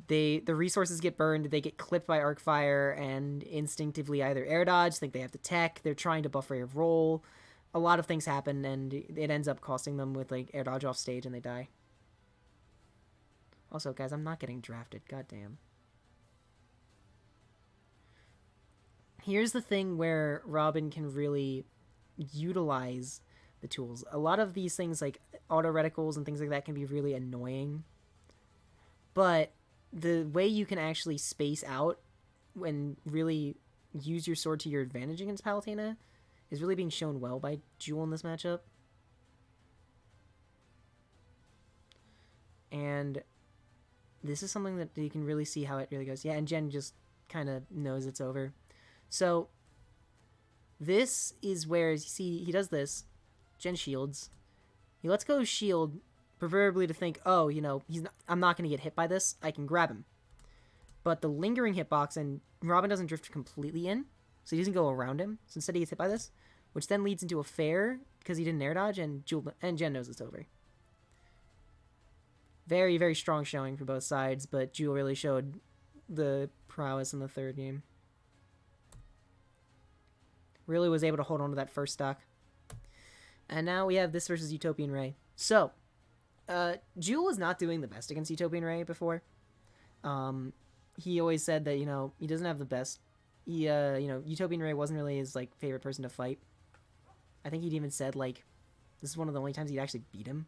The resources get burned, they get clipped by arc fire, and instinctively either air dodge, think they have the tech, they're trying to buff rate of roll. A lot of things happen, and it ends up costing them with air dodge off stage, and they die. Also, guys, I'm not getting drafted. Goddamn. Here's the thing where Robin can really utilize the tools. A lot of these things, like auto reticles and things like that, can be really annoying. But the way you can actually space out and really use your sword to your advantage against Palutena is really being shown well by Jewel in this matchup. And this is something that you can really see how it really goes. Yeah, and Jen just kind of knows it's over. So this is where, you see, he does this. Jen shields. He lets go of shield, preferably to think, oh, I'm not going to get hit by this. I can grab him. But the lingering hitbox, and Robin doesn't drift completely in, so he doesn't go around him. So instead he gets hit by this, which then leads into a fair because he didn't air dodge, and Jen knows it's over. Very, very strong showing for both sides, but Jewel really showed the prowess in the third game. Really was able to hold on to that first stock. And now we have this versus Utopian Ray. So, Jewel was not doing the best against Utopian Ray before. He always said that, he doesn't have the best. Utopian Ray wasn't really his, favorite person to fight. I think he'd even said, this is one of the only times he'd actually beat him.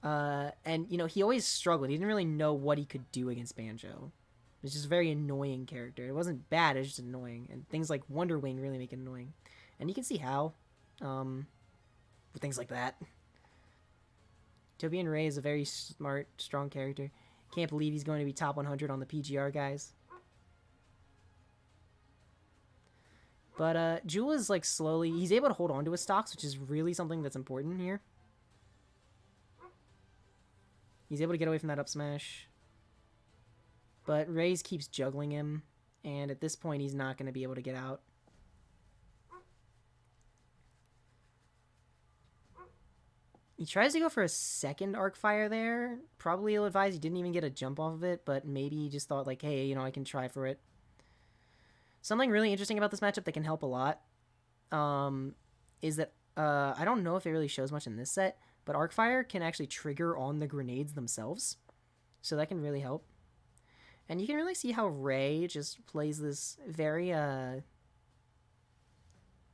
And, he always struggled. He didn't really know what he could do against Banjo. It was just a very annoying character. It wasn't bad, it was just annoying. And things like Wonder Wing really make it annoying. And you can see how, with things like that. Utopian Ray is a very smart, strong character. Can't believe he's going to be top 100 on the PGR, guys. But Jewel is slowly, he's able to hold on to his stocks, which is really something that's important here. He's able to get away from that up smash. But Ray's keeps juggling him, and at this point he's not going to be able to get out. He tries to go for a second arc fire there. Probably ill-advised. He didn't even get a jump off of it, but maybe he just thought, like, hey, I can try for it. Something really interesting about this matchup that can help a lot is that I don't know if it really shows much in this set, but arc fire can actually trigger on the grenades themselves. So that can really help. And you can really see how Ray just plays this very,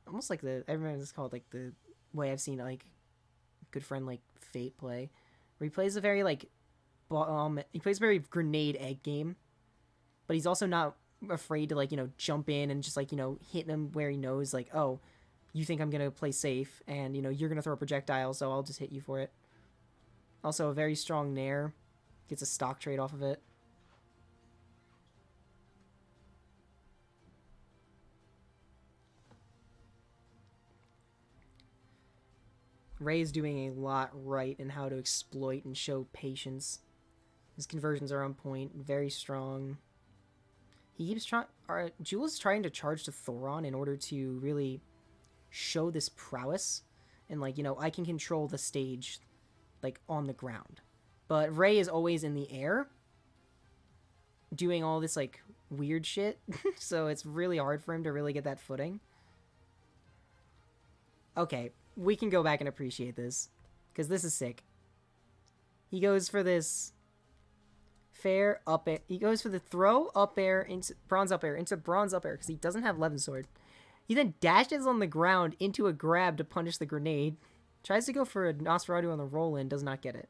almost like everyone's called, like, the way I've seen, like, good friend, like, Fate play. Where he plays a very, like, he plays a very grenade egg game. But he's also not afraid to, like, jump in and just, like, hit him where he knows, like, oh, you think I'm going to play safe, and, you're going to throw a projectile, so I'll just hit you for it. Also, a very strong Nair. Gets a stock trade off of it. Ray's doing a lot right in how to exploit and show patience. His conversions are on point, very strong. He keeps trying. Jules is trying to charge to Thoron in order to really show this prowess, and like I can control the stage, like on the ground. But Ray is always in the air, doing all this like weird shit, so it's really hard for him to really get that footing. Okay, we can go back and appreciate this, because this is sick. He goes for this fair up air. He goes for the throw up air into bronze up air because he doesn't have Levin Sword. He then dashes on the ground into a grab to punish the grenade. Tries to go for a Nosferatu on the roll-in, does not get it.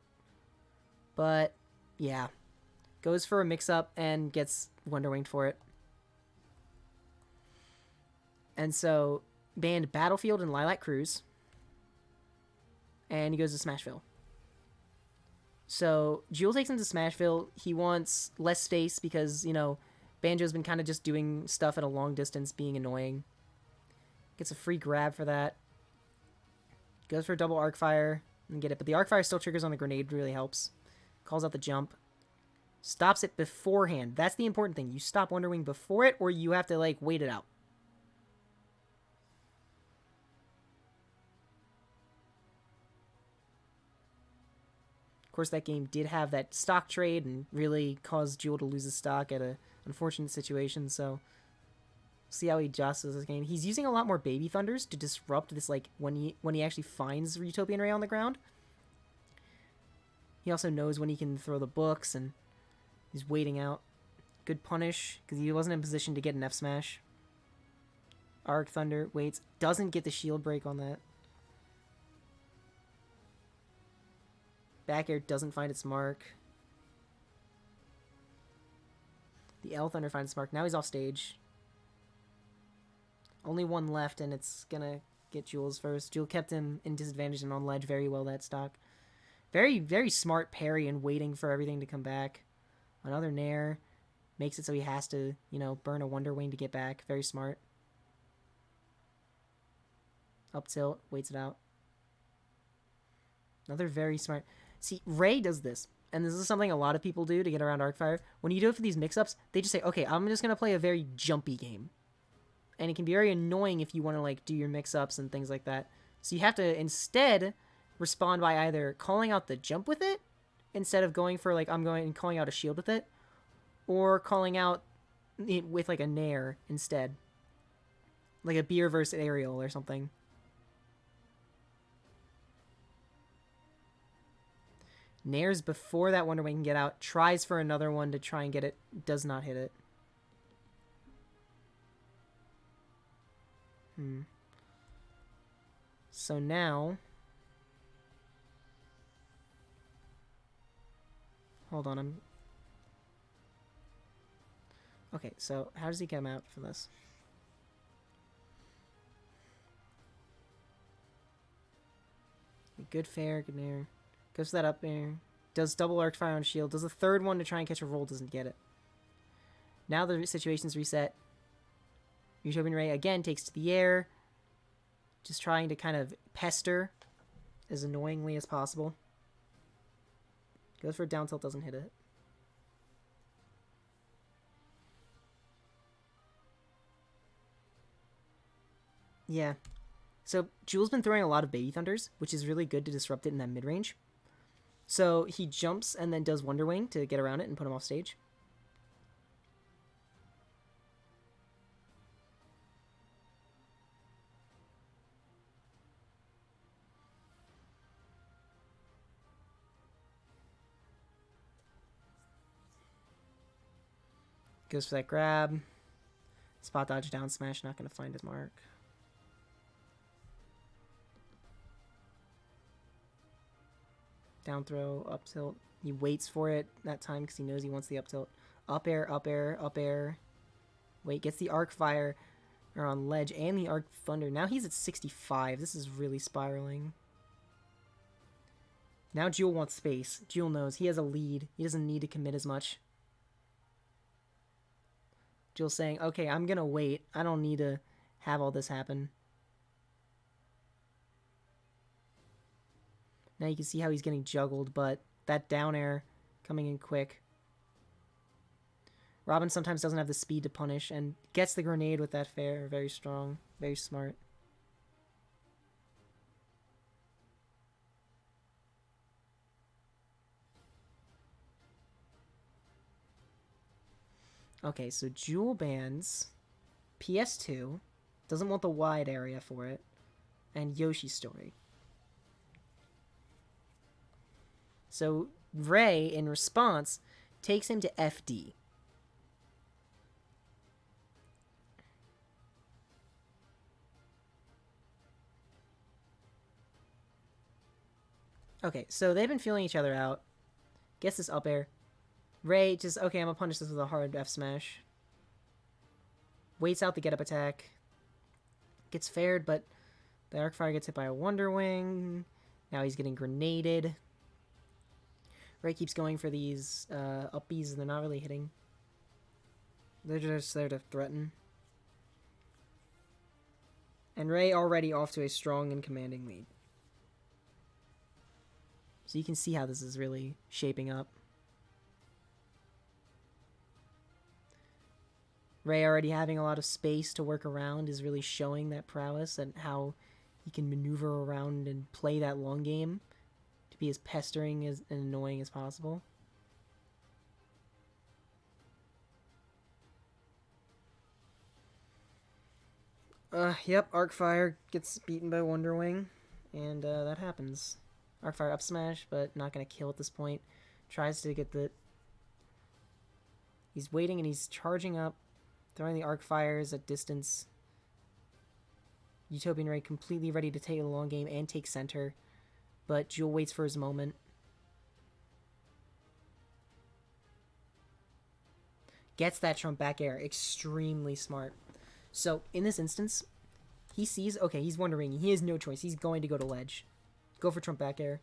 But, yeah. Goes for a mix-up and gets Wonder Winged for it. And so, banned Battlefield and Lilac Cruise. And he goes to Smashville. So, Jewel takes him to Smashville. He wants less space because, Banjo's been kind of just doing stuff at a long distance, being annoying. Gets a free grab for that. Goes for a double arc fire and get it. But the arc fire still triggers on the grenade, really helps. Calls out the jump. Stops it beforehand. That's the important thing. You stop Wonder Wing before it, or you have to, like, wait it out. Of course, that game did have that stock trade and really caused Jewel to lose his stock at an unfortunate situation, so see how he adjusts this game. He's using a lot more Baby Thunders to disrupt this, like, when he actually finds Utopian Ray on the ground. He also knows when he can throw the books, and he's waiting out. Good punish, because he wasn't in position to get an F-Smash. Arc Thunder, waits, doesn't get the shield break on that. Back air doesn't find its mark. The L Thunder finds its mark. Now he's off stage. Only one left, and it's gonna get Jules first. Jewel kept him in disadvantage and on ledge very well, that stock. Very, very smart parry and waiting for everything to come back. Another Nair. Makes it so he has to, burn a Wonder Wing to get back. Very smart. Up tilt. Waits it out. Another very smart. See, Ray does this. And this is something a lot of people do to get around Arcfire. When you do it for these mix-ups, they just say, okay, I'm just going to play a very jumpy game. And it can be very annoying if you want to, like, do your mix-ups and things like that. So you have to instead respond by either calling out the jump with it, instead of going for, like, I'm going and calling out a shield with it, or calling out it with, like, a Nair instead. Like a Beer versus Aerial or something. Nair's before that Wonder Wing can get out, tries for another one to try and get it, does not hit it. So now, hold on, okay, so how does he come out for this? Good fair, good Nair. Goes for that up air. Does double arc fire on shield. Does a third one to try and catch a roll. Doesn't get it. Now the situation's reset. Utopian Ray again takes to the air. Just trying to kind of pester as annoyingly as possible. Goes for a down tilt. Doesn't hit it. Yeah. So Jewel's been throwing a lot of baby thunders, which is really good to disrupt it in that mid range. So he jumps and then does Wonder Wing to get around it and put him off stage. Goes for that grab. Spot dodge, down smash, not going to find his mark. Down throw, up tilt. He waits for it that time because he knows he wants the up tilt. Up air, up air, up air. Wait, gets the arc fire or on ledge and the arc thunder. Now he's at 65. This is really spiraling. Now Jewel wants space. Jewel knows he has a lead. He doesn't need to commit as much. Jewel's saying, okay, I'm going to wait. I don't need to have all this happen. Now you can see how he's getting juggled, but that down air coming in quick. Robin sometimes doesn't have the speed to punish and gets the grenade with that fair. Very strong. Very smart. Okay, so Jewel bans PS2, doesn't want the wide area for it, and Yoshi's Story. So Ray, in response, takes him to FD. Okay, so they've been feeling each other out. Gets this up air. Ray just, okay, I'm gonna punish this with a hard F smash. Waits out the get up attack. Gets fared, but the arc fire gets hit by a Wonder Wing. Now he's getting grenaded. Ray keeps going for these upbees, and they're not really hitting. They're just there to threaten. And Ray already off to a strong and commanding lead. So you can see how this is really shaping up. Ray already having a lot of space to work around is really showing that prowess and how he can maneuver around and play that long game to be as pestering and annoying as possible. Yep, Arcfire gets beaten by Wonder Wing, and that happens. Arcfire up smash, but not going to kill at this point. Tries to get the... He's waiting and he's charging up, throwing the Arcfires at distance. Utopian Ray completely ready to take the long game and take center, but Jewel waits for his moment. Gets that Trump back air. Extremely smart. So, in this instance, he sees, okay, he's Wonder Wing. He has no choice. He's going to go to ledge. Go for Trump back air.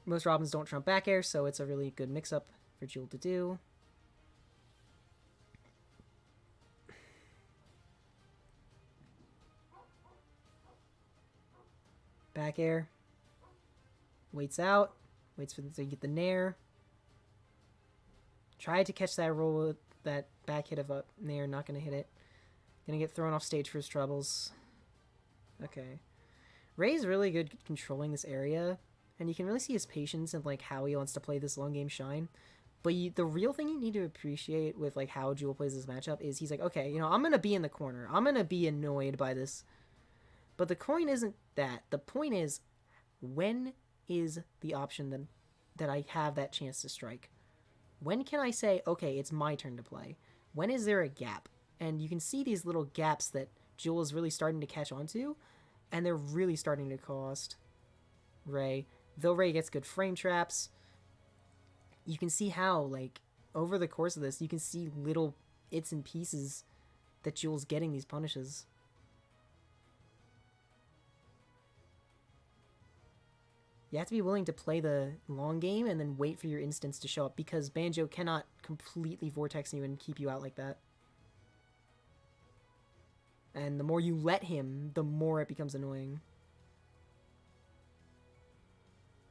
Most Robins don't Trump back air, so it's a really good mix-up for Jewel to do. Back air. Waits out. Waits for to get the nair. Tried to catch that roll with that back hit of a nair. Not going to hit it. Going to get thrown off stage for his troubles. Okay. Ray's really good controlling this area, and you can really see his patience and like how he wants to play this long game shine. But the real thing you need to appreciate with like how Jewel plays this matchup is he's like, okay, you know, I'm going to be in the corner. I'm going to be annoyed by this. But the coin isn't that. The point is, when is the option that I have that chance to strike? When can I say, okay, it's my turn to play? When is there a gap? And you can see these little gaps that Jewel is really starting to catch onto, and they're really starting to cost Ray. Though Ray gets good frame traps, you can see how, like, over the course of this, you can see little bits and pieces that Jewel's getting these punishes. You have to be willing to play the long game and then wait for your instance to show up, because Banjo cannot completely vortex you and keep you out like that. And the more you let him, the more it becomes annoying.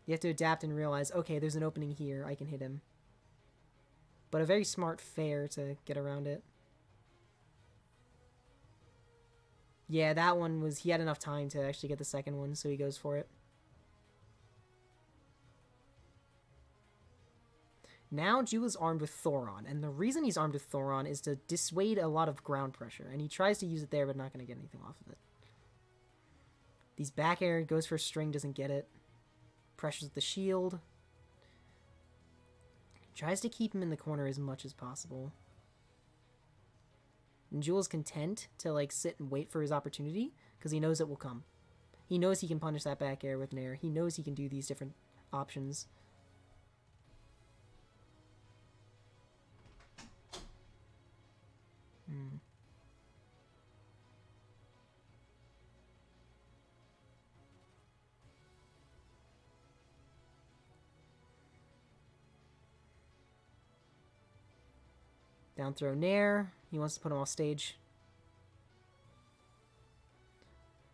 You have to adapt and realize, okay, there's an opening here, I can hit him. But a very smart fair to get around it. Yeah, that one was... He had enough time to actually get the second one, so he goes for it. Now Jewel is armed with Thoron, and the reason he's armed with Thoron is to dissuade a lot of ground pressure, and he tries to use it there, but not going to get anything off of it. These back air, goes for a string, doesn't get it. Pressures with the shield. Tries to keep him in the corner as much as possible. And Jewel's content to, like, sit and wait for his opportunity, because he knows it will come. He knows he can punish that back air with an air. He knows he can do these different options. Down throw Nair. He wants to put him off stage.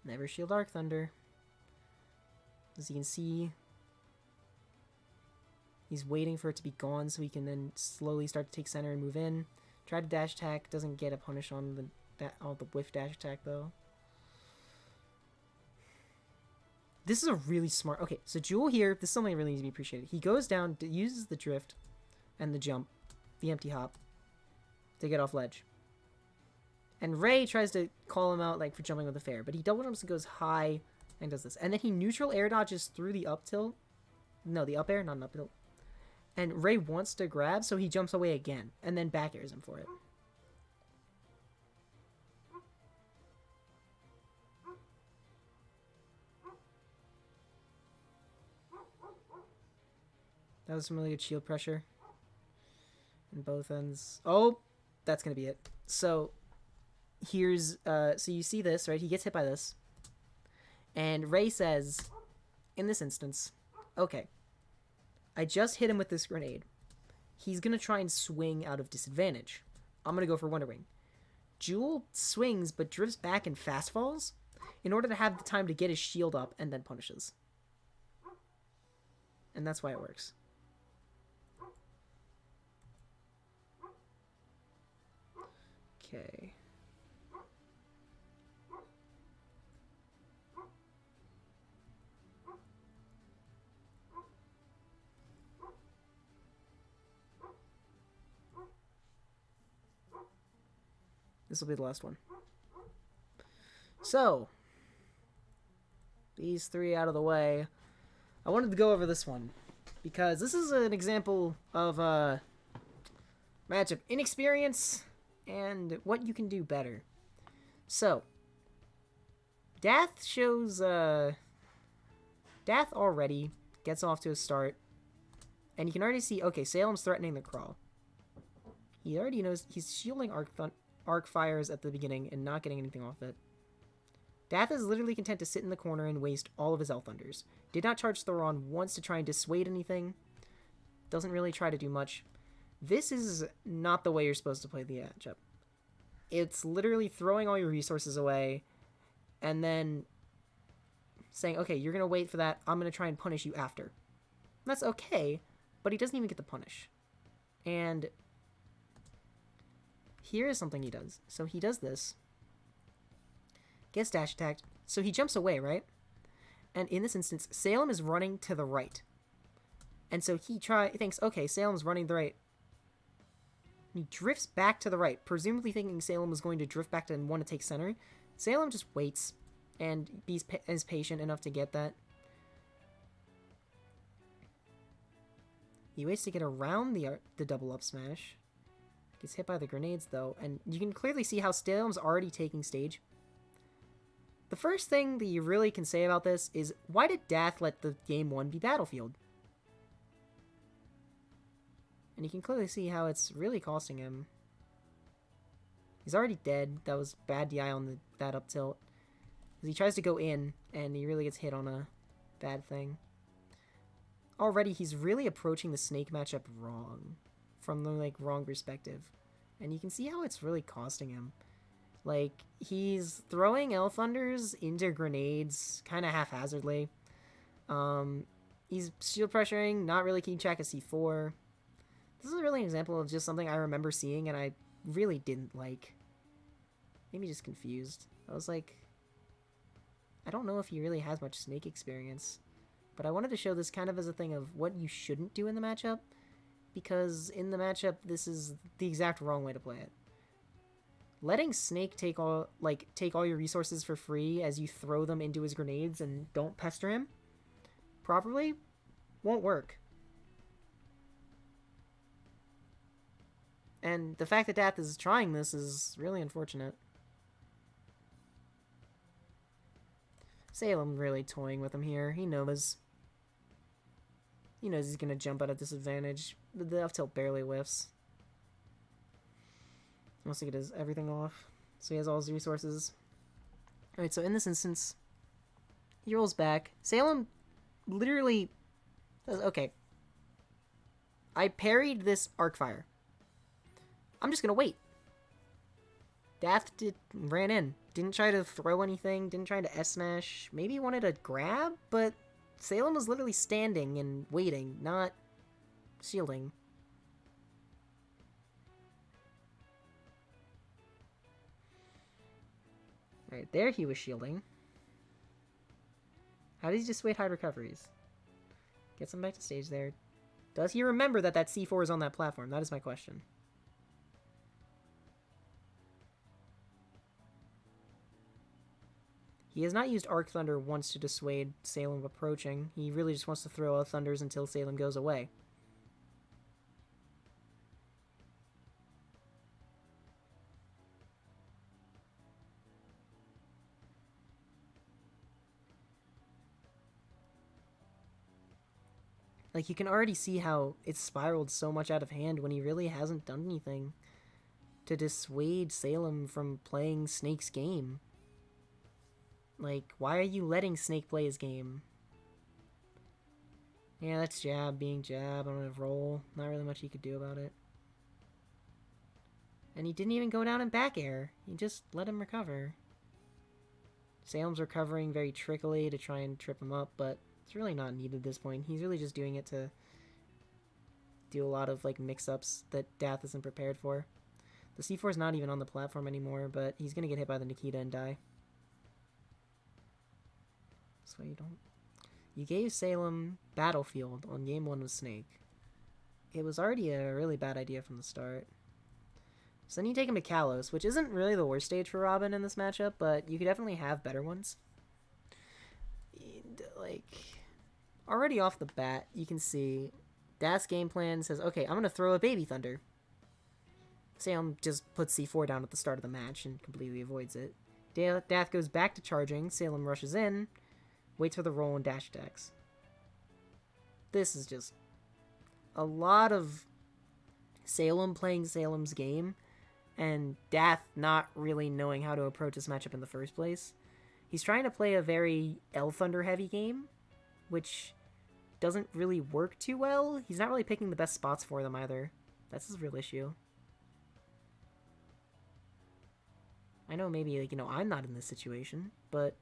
Never shield Arc Thunder. As you can see, he's waiting for it to be gone so he can then slowly start to take center and move in. Try to dash attack. Doesn't get a punish on the whiff dash attack though. This is a really smart... Okay, so Jewel here, this is something that really needs to be appreciated. He goes down, uses the drift and the jump, the empty hop, to get off ledge. And Ray tries to call him out like for jumping with a fair, but he double jumps and goes high and does this. And then he neutral air dodges through the up tilt. No, the up air, not an up tilt. And Ray wants to grab, so he jumps away again, and then back airs him for it. That was some really good shield pressure. In both ends. Oh! That's gonna be it. So here's so you see this, right? He gets hit by this. And Ray says, in this instance, okay, I just hit him with this grenade. He's gonna try and swing out of disadvantage. I'm gonna go for Wonder Wing. Jewel swings but drifts back and fast falls in order to have the time to get his shield up and then punishes. And that's why it works. Okay. This will be the last one. So, these three out of the way. I wanted to go over this one because this is an example of a matchup inexperience and what you can do better. So, Dath shows, Dath already gets off to a start, and you can already see, okay, Salem's threatening the crawl. He already knows he's shielding arc fires at the beginning and not getting anything off it. Dath is literally content to sit in the corner and waste all of his L Thunders. Did not charge Thoron once to try and dissuade anything. Doesn't really try to do much. This is not the way you're supposed to play the matchup. It's literally throwing all your resources away and then saying, okay, you're going to wait for that. I'm going to try and punish you after. That's okay, but he doesn't even get the punish. And here is something he does. So he does this. Gets dash attacked. So he jumps away, right? And in this instance, Salem is running to the right. And so he thinks, okay, Salem's running to the right. He drifts back to the right, presumably thinking Salem was going to drift back to and want to take center. Salem just waits and is patient enough to get that. He waits to get around the double up smash. Gets hit by the grenades, though, and you can clearly see how Salem's already taking stage. The first thing that you really can say about this is, why did Dath let the game 1 be Battlefield? And you can clearly see how it's really costing him. He's already dead. That was bad DI on that up tilt. He tries to go in, and he really gets hit on a bad thing. Already, he's really approaching the Snake matchup wrong. From the, wrong perspective. And you can see how it's really costing him. He's throwing L Thunders into grenades kind of haphazardly. He's shield pressuring, not really keeping track of C4. This is really an example of just something I remember seeing and I really didn't like. Maybe just confused. I was like, I don't know if he really has much snake experience. But I wanted to show this kind of as a thing of what you shouldn't do in the matchup, because in the matchup, this is the exact wrong way to play it. Letting Snake take all your resources for free as you throw them into his grenades and don't pester him properly won't work. And the fact that Dath is trying this is really unfortunate. Salem really toying with him here. He knows he's gonna jump at a disadvantage. The up tilt barely whiffs. He wants to get everything off, so he has all his resources. Alright, so in this instance, he rolls back. Salem literally says, okay, I parried this arc fire. I'm just gonna wait. Dath ran in. Didn't try to throw anything, didn't try to S-smash. Maybe he wanted to grab, but Salem was literally standing and waiting, not shielding. Right there he was shielding. How did he just wait hard recoveries? Gets him back to stage there. Does he remember that C4 is on that platform? That is my question. He has not used Arc Thunder once to dissuade Salem approaching. He really just wants to throw out Thunders until Salem goes away. Like, you can already see how it's spiraled so much out of hand when he really hasn't done anything to dissuade Salem from playing Snake's game. Like, why are you letting Snake play his game? Yeah, that's jab being jab on a roll. Not really much he could do about it. And he didn't even go down in back air. He just let him recover. Salem's recovering very trickily to try and trip him up, but it's really not needed at this point. He's really just doing it to do a lot of like mix-ups that Dath isn't prepared for. The C4 is not even on the platform anymore, but he's going to get hit by the Nikita and die. So you don't... You gave Salem Battlefield on game 1 with Snake. It was already a really bad idea from the start. So then you take him to Kalos, which isn't really the worst stage for Robin in this matchup, but you could definitely have better ones. And, like, already off the bat, you can see Dath's game plan says, okay, I'm going to throw a Baby Thunder. Salem just puts C4 down at the start of the match and completely avoids it. Dath goes back to charging, Salem rushes in, waits for the roll and dash attacks. This is just a lot of Salem playing Salem's game and Dath not really knowing how to approach this matchup in the first place. He's trying to play a very L Thunder heavy game, which doesn't really work too well. He's not really picking the best spots for them either. That's his real issue. I know maybe, like, I'm not in this situation, but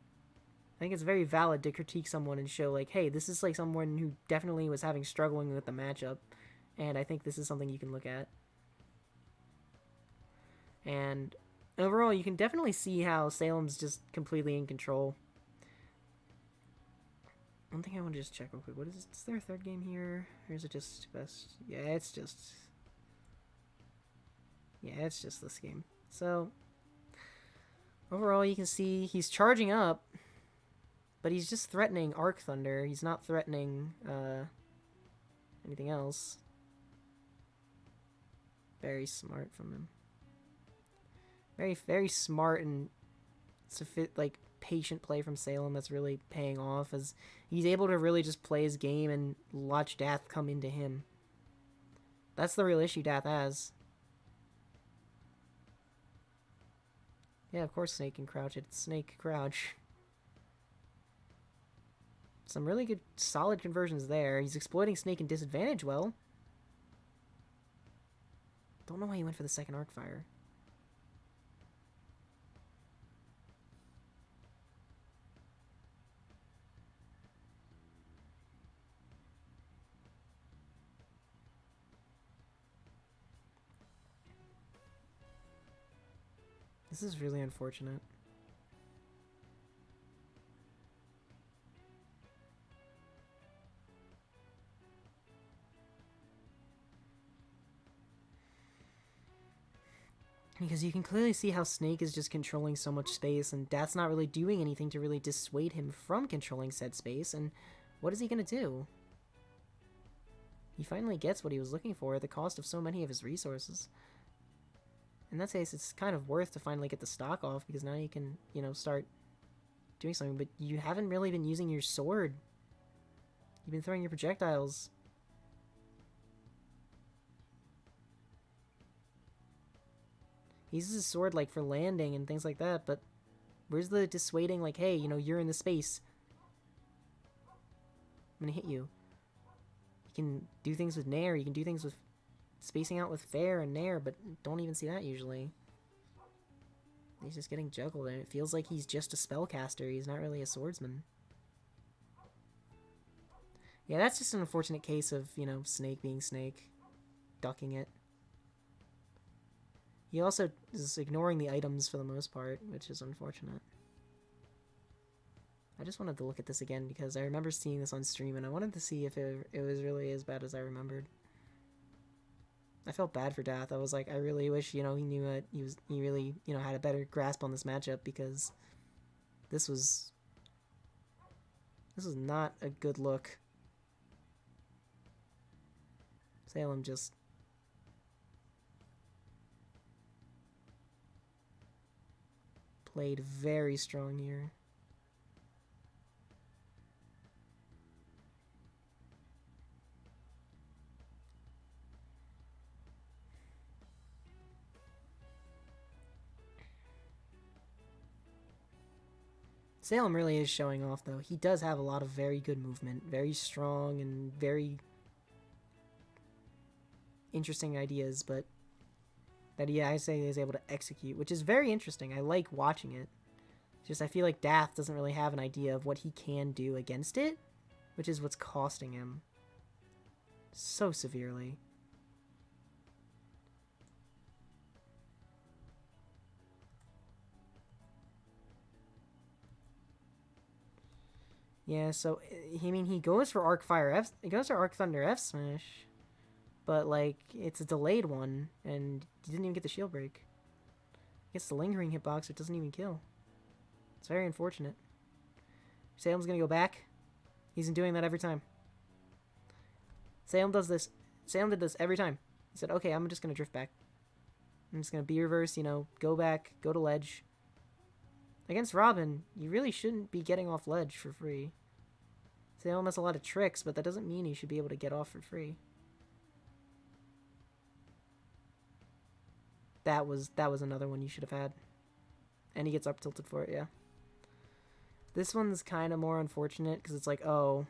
I think it's very valid to critique someone and show, like, hey, this is, like, someone who definitely was struggling with the matchup, and I think this is something you can look at. And overall, you can definitely see how Salem's just completely in control. One thing I want to just check real quick. Is there a third game here? Or is it just best? Yeah, it's just this game. So, overall, you can see he's charging up, but he's just threatening Arc Thunder. He's not threatening anything else. Very smart from him. Very, very smart and patient play from Salem that's really paying off as he's able to really just play his game and watch Dath come into him. That's the real issue Dath has. Yeah, of course Snake can crouch. It's Snake crouch. Some really good, solid conversions there. He's exploiting Snake in disadvantage well. Don't know why he went for the second arc fire. This is really unfortunate. Because you can clearly see how Snake is just controlling so much space, and Death's not really doing anything to really dissuade him from controlling said space, and what is he gonna do? He finally gets what he was looking for at the cost of so many of his resources. In that case, it's kind of worth to finally get the stock off, because now you can, you know, start doing something, but you haven't really been using your sword. You've been throwing your projectiles. He uses his sword, like, for landing and things like that, but where's the dissuading, like, hey, you know, you're in the space. I'm gonna hit you. You can do things with Nair, you can do things with spacing out with Fair and Nair, but don't even see that usually. He's just getting juggled, and it feels like he's just a spellcaster. He's not really a swordsman. Yeah, that's just an unfortunate case of, you know, Snake being Snake. Ducking it. He also is ignoring the items for the most part, which is unfortunate. I just wanted to look at this again because I remember seeing this on stream, and I wanted to see if it was really as bad as I remembered. I felt bad for Dath. I was like, I really wish, you know, he knew it. He really, you know, had a better grasp on this matchup, because this was not a good look. Salem just played very strong here. Salem really is showing off, though. He does have a lot of very good movement, very strong and very interesting ideas, but that I say is able to execute, which is very interesting. I like watching it. Just I feel like Dath doesn't really have an idea of what he can do against it, which is what's costing him so severely. Yeah, so I mean, he goes for Arc Fire F. He goes for Arc Thunder F Smash, but like it's a delayed one, and he didn't even get the shield break. Gets the lingering hitbox, it doesn't even kill. It's very unfortunate. Salem's gonna go back. He's been doing that every time. Salem does this. Salem did this every time. He said, "Okay, I'm just gonna drift back. I'm just gonna B reverse. You know, go back, go to ledge." Against Robin, you really shouldn't be getting off ledge for free. Salem has a lot of tricks, but that doesn't mean you should be able to get off for free. That was another one you should have had. And he gets up tilted for it, yeah. This one's kind of more unfortunate, because it's like, oh,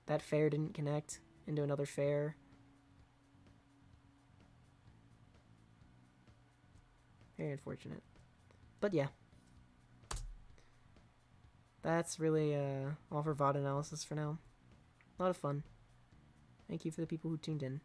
that fair didn't connect into another fair. Very unfortunate. But yeah. That's really all for VOD analysis for now. A lot of fun. Thank you for the people who tuned in.